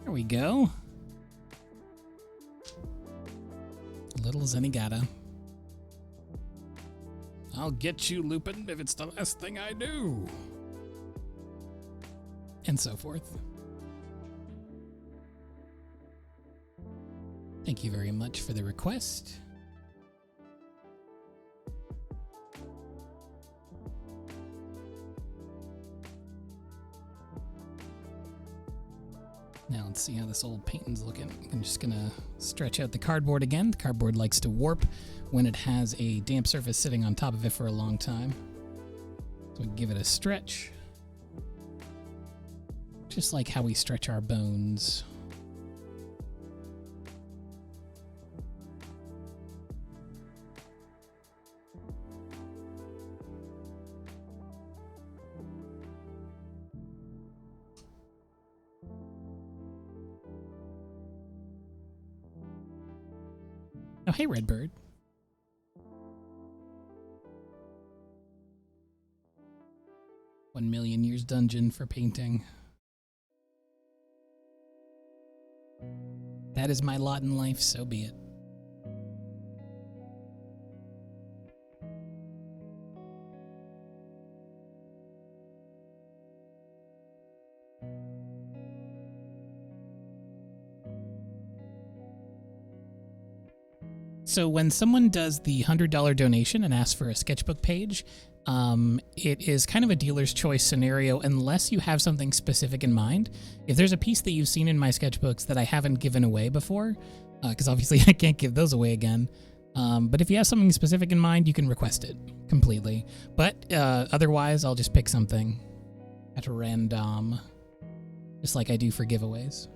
There we go. Little Zenigata. I'll get you, Lupin, if it's the last thing I do. And so forth. Thank you very much for the request. Now let's see how this old painting's looking. I'm just gonna stretch out the cardboard again. The cardboard likes to warp when it has a damp surface sitting on top of it for a long time. So we give it a stretch. Just like how we stretch our bones. Oh, hey, Redbird. $1,000,000 years dungeon for painting. That is my lot in life, so be it. So when someone does the $100 donation and asks for a sketchbook page, it is kind of a dealer's choice scenario unless you have something specific in mind. If there's a piece that you've seen in my sketchbooks that I haven't given away before, because obviously I can't give those away again, but if you have something specific in mind, you can request it completely. But otherwise, I'll just pick something at random, just like I do for giveaways.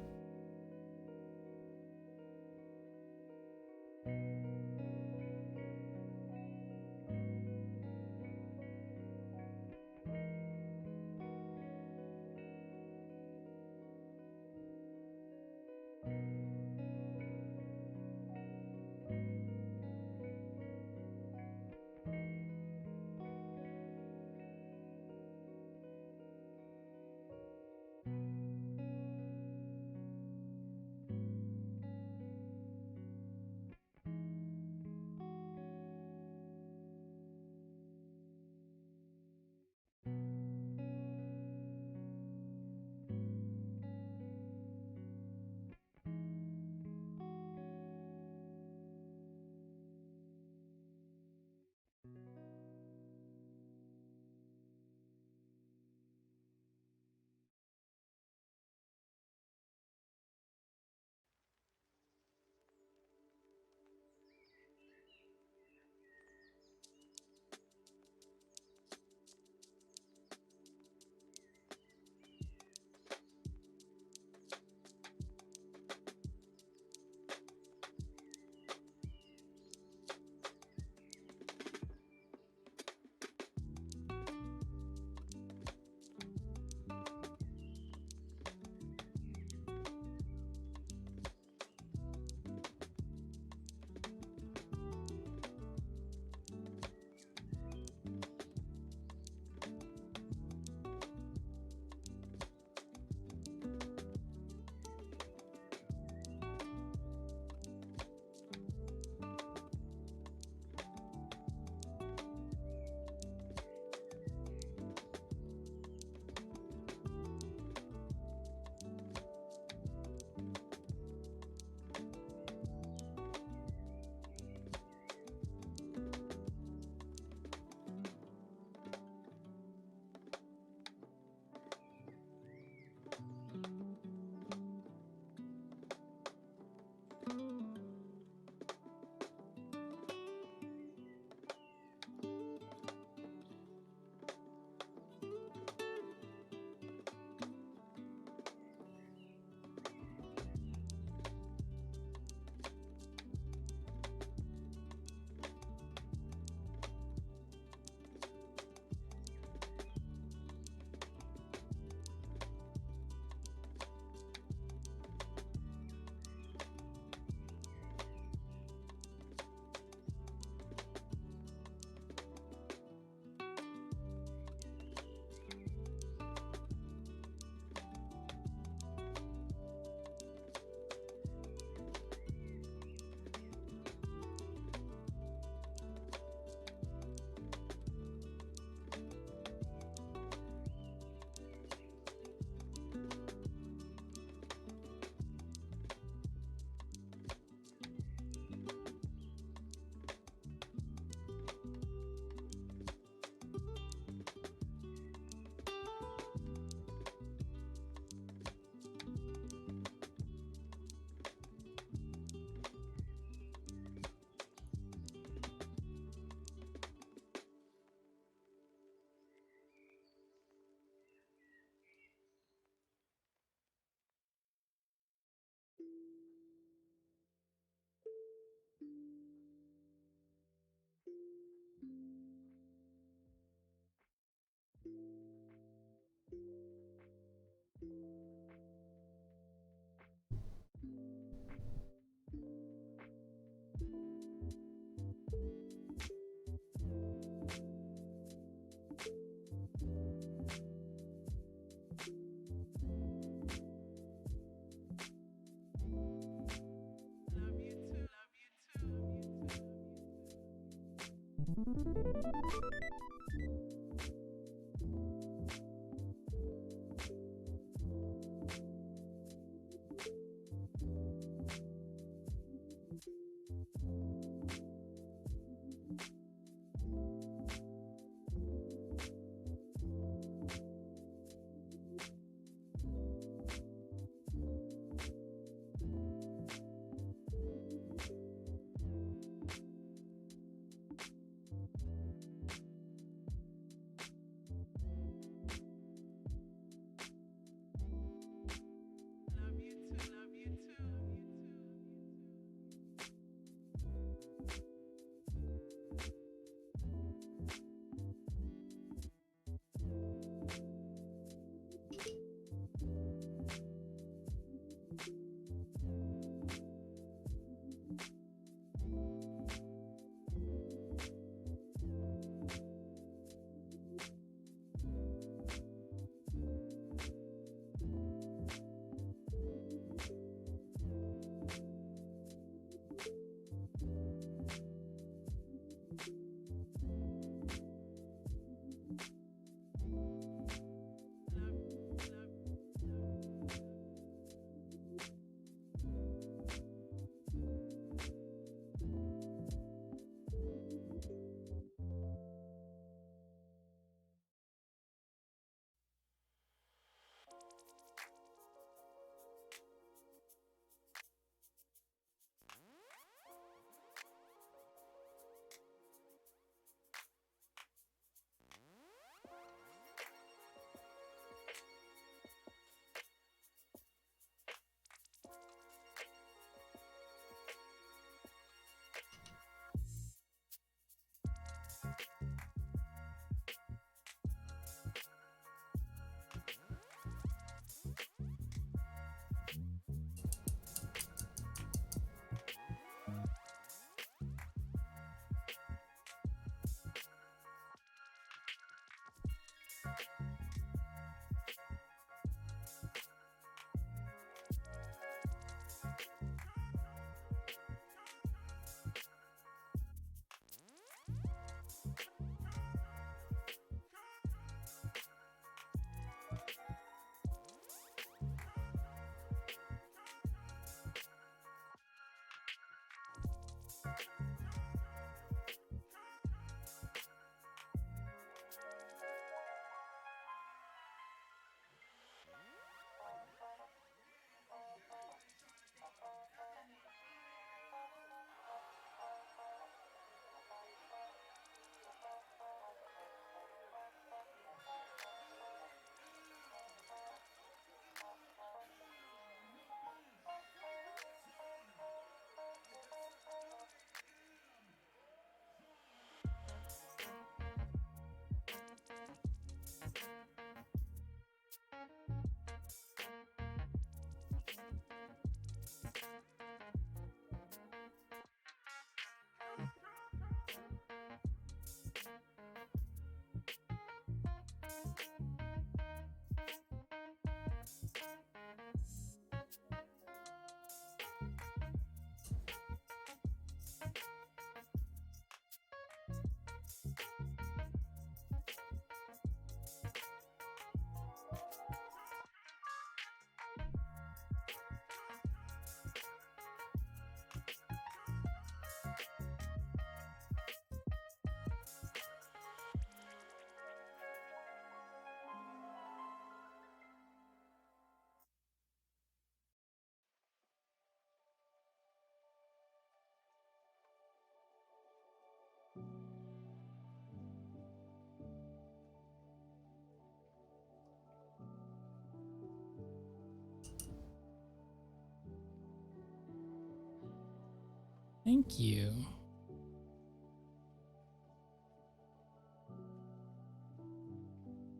Thank you.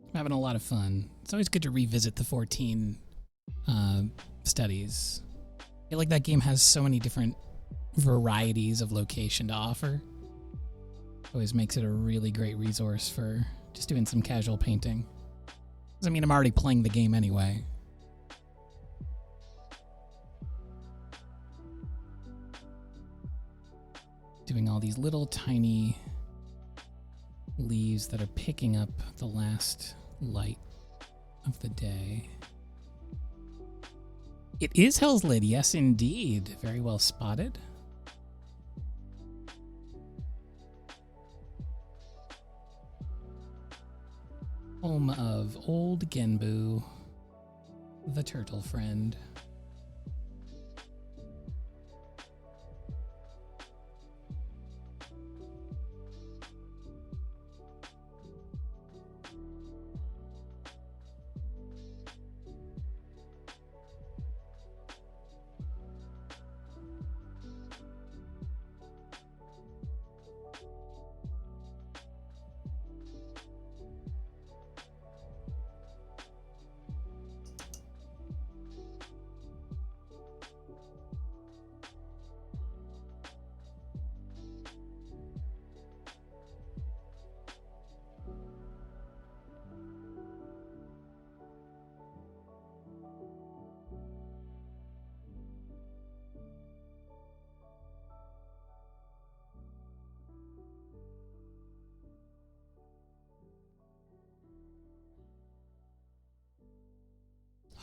I'm having a lot of fun. It's always good to revisit the 14 studies. I feel like that game has so many different varieties of location to offer. Always makes it a really great resource for just doing some casual painting. Doesn't mean I'm already playing the game anyway. Doing all these little tiny leaves that are picking up the last light of the day. It is Hell's Lid, yes indeed. Very well spotted. Home of Old Genbu, the turtle friend.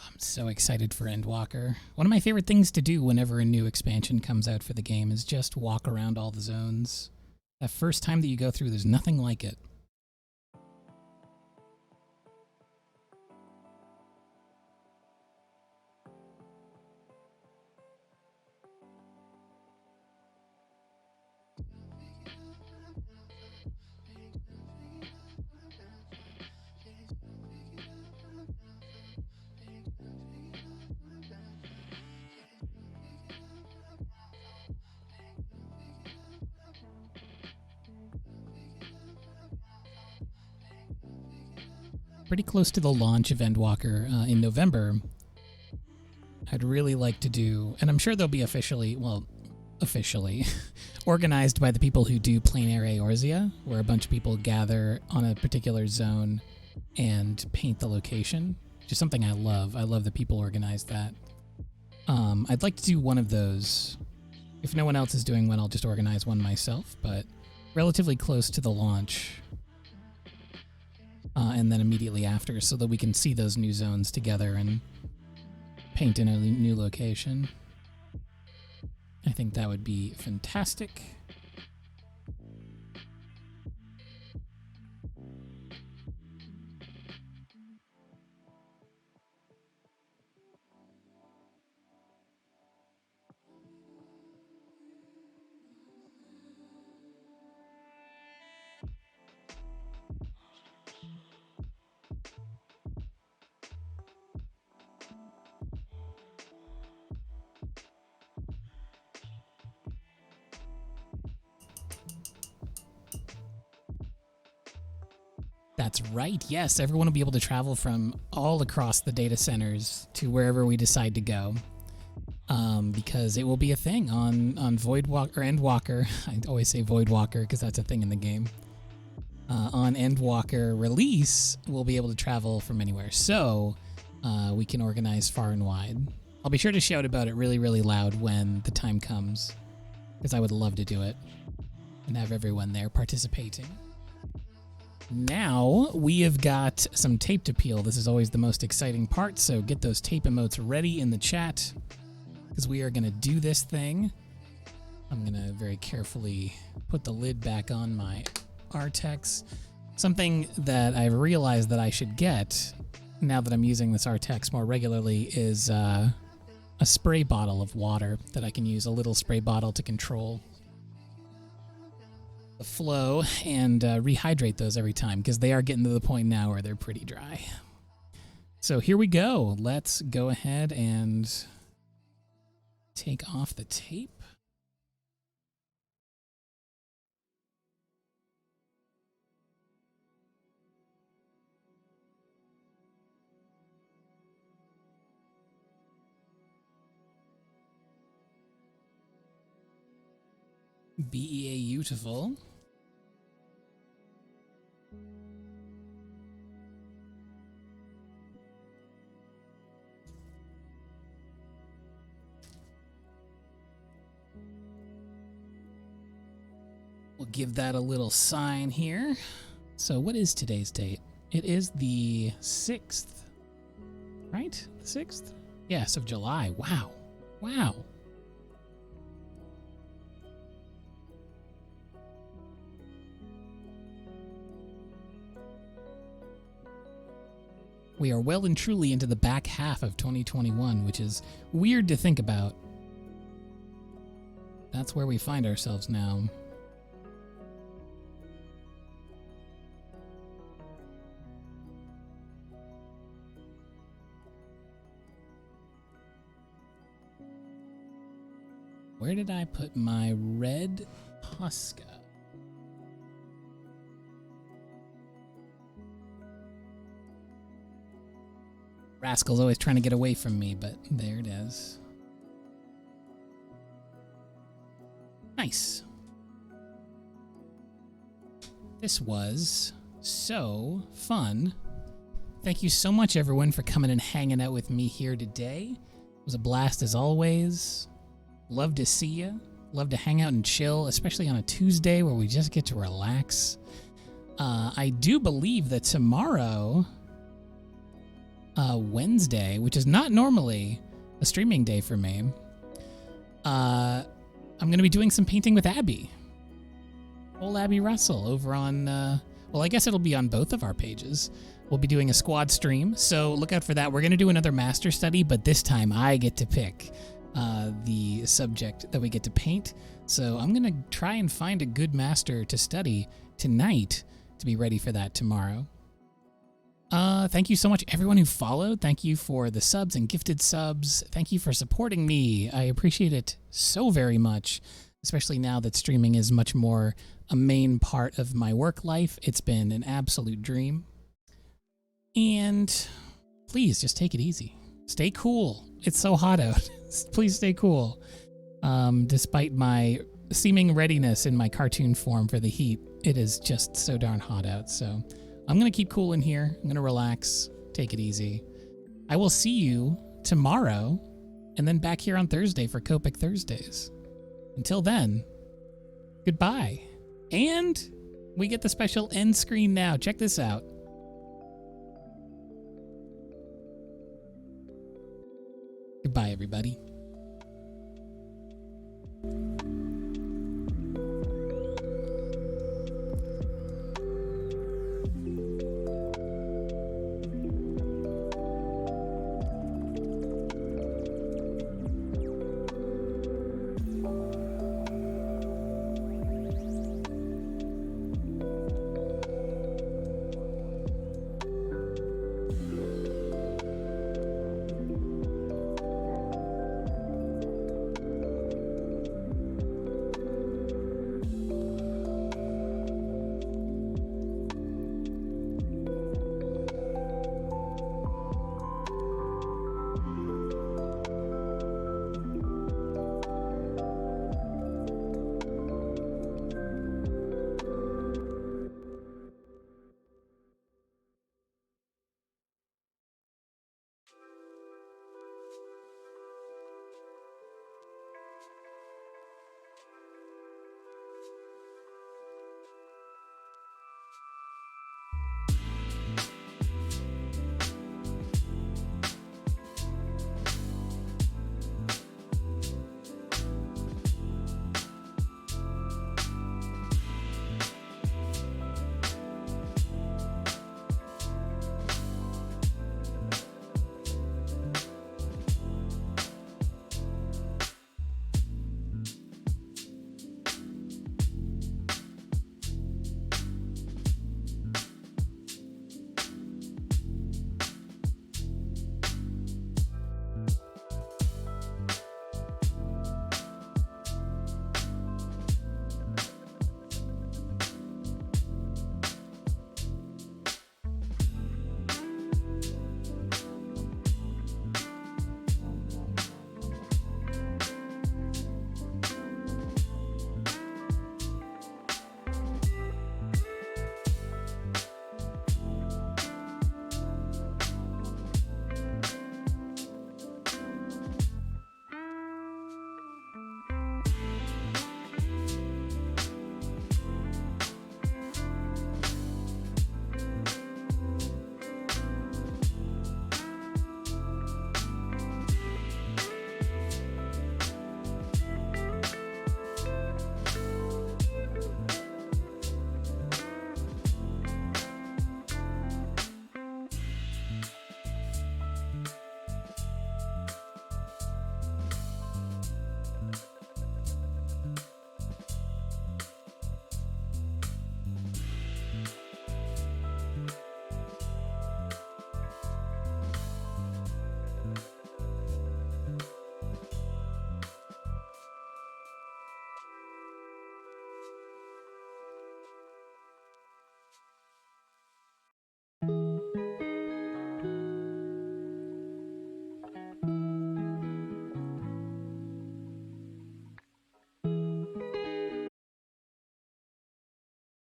I'm so excited for Endwalker. One of my favorite things to do whenever a new expansion comes out for the game is just walk around all the zones. That first time that you go through, there's nothing like it. Pretty close to the launch of Endwalker in November. I'd really like to do, and I'm sure they'll be officially organized by the people who do Plein Air Eorzea, where a bunch of people gather on a particular zone and paint the location, which is something I love. I love that people organize that. I'd like to do one of those. If no one else is doing one, I'll just organize one myself, but relatively close to the launch. And then immediately after, so that we can see those new zones together and paint in a new location. I think that would be fantastic. That's right, yes. Everyone will be able to travel from all across the data centers to wherever we decide to go. Because it will be a thing on Voidwalker or Endwalker. I always say Voidwalker because that's a thing in the game. On Endwalker release, we'll be able to travel from anywhere. So we can organize far and wide. I'll be sure to shout about it really, really loud when the time comes, because I would love to do it and have everyone there participating. Now we have got some tape to peel. This is always the most exciting part, so get those tape emotes ready in the chat, because we are going to do this thing. I'm going to very carefully put the lid back on my Artex. Something that I've realized that I should get, now that I'm using this Artex more regularly, is a spray bottle of water that I can use, a little spray bottle to control the flow and rehydrate those every time, because they are getting to the point now where they're pretty dry. So here we go. Let's go ahead and take off the tape. Beautiful. We'll give that a little sign here. So what is today's date? It is the 6th, right? The 6th? Yes, of July. Wow. Wow. We are well and truly into the back half of 2021, which is weird to think about. That's where we find ourselves now. Where did I put my red Posca? Rascal's always trying to get away from me, but there it is. Nice. This was so fun. Thank you so much, everyone, for coming and hanging out with me here today. It was a blast as always. Love to see you. Love to hang out and chill, especially on a Tuesday where we just get to relax. I do believe that tomorrow, Wednesday, which is not normally a streaming day for me, I'm going to be doing some painting with Abby. Old Abby Russell over on, well, I guess it'll be on both of our pages. We'll be doing a squad stream, so look out for that. We're going to do another master study, but this time I get to pick the subject that we get to paint. So I'm going to try and find a good master to study tonight to be ready for that tomorrow. Thank you so much, everyone who followed. Thank you for the subs and gifted subs. Thank you for supporting me. I appreciate it so very much, especially now that streaming is much more a main part of my work life. It's been an absolute dream. And please just take it easy. Stay cool. It's so hot out. Please stay cool. Despite my seeming readiness in my cartoon form for the heat, it is just so darn hot out. So I'm going to keep cool in here. I'm going to relax. Take it easy. I will see you tomorrow and then back here on Thursday for Copic Thursdays. Until then, goodbye. And we get the special end screen now. Check this out. Goodbye, everybody.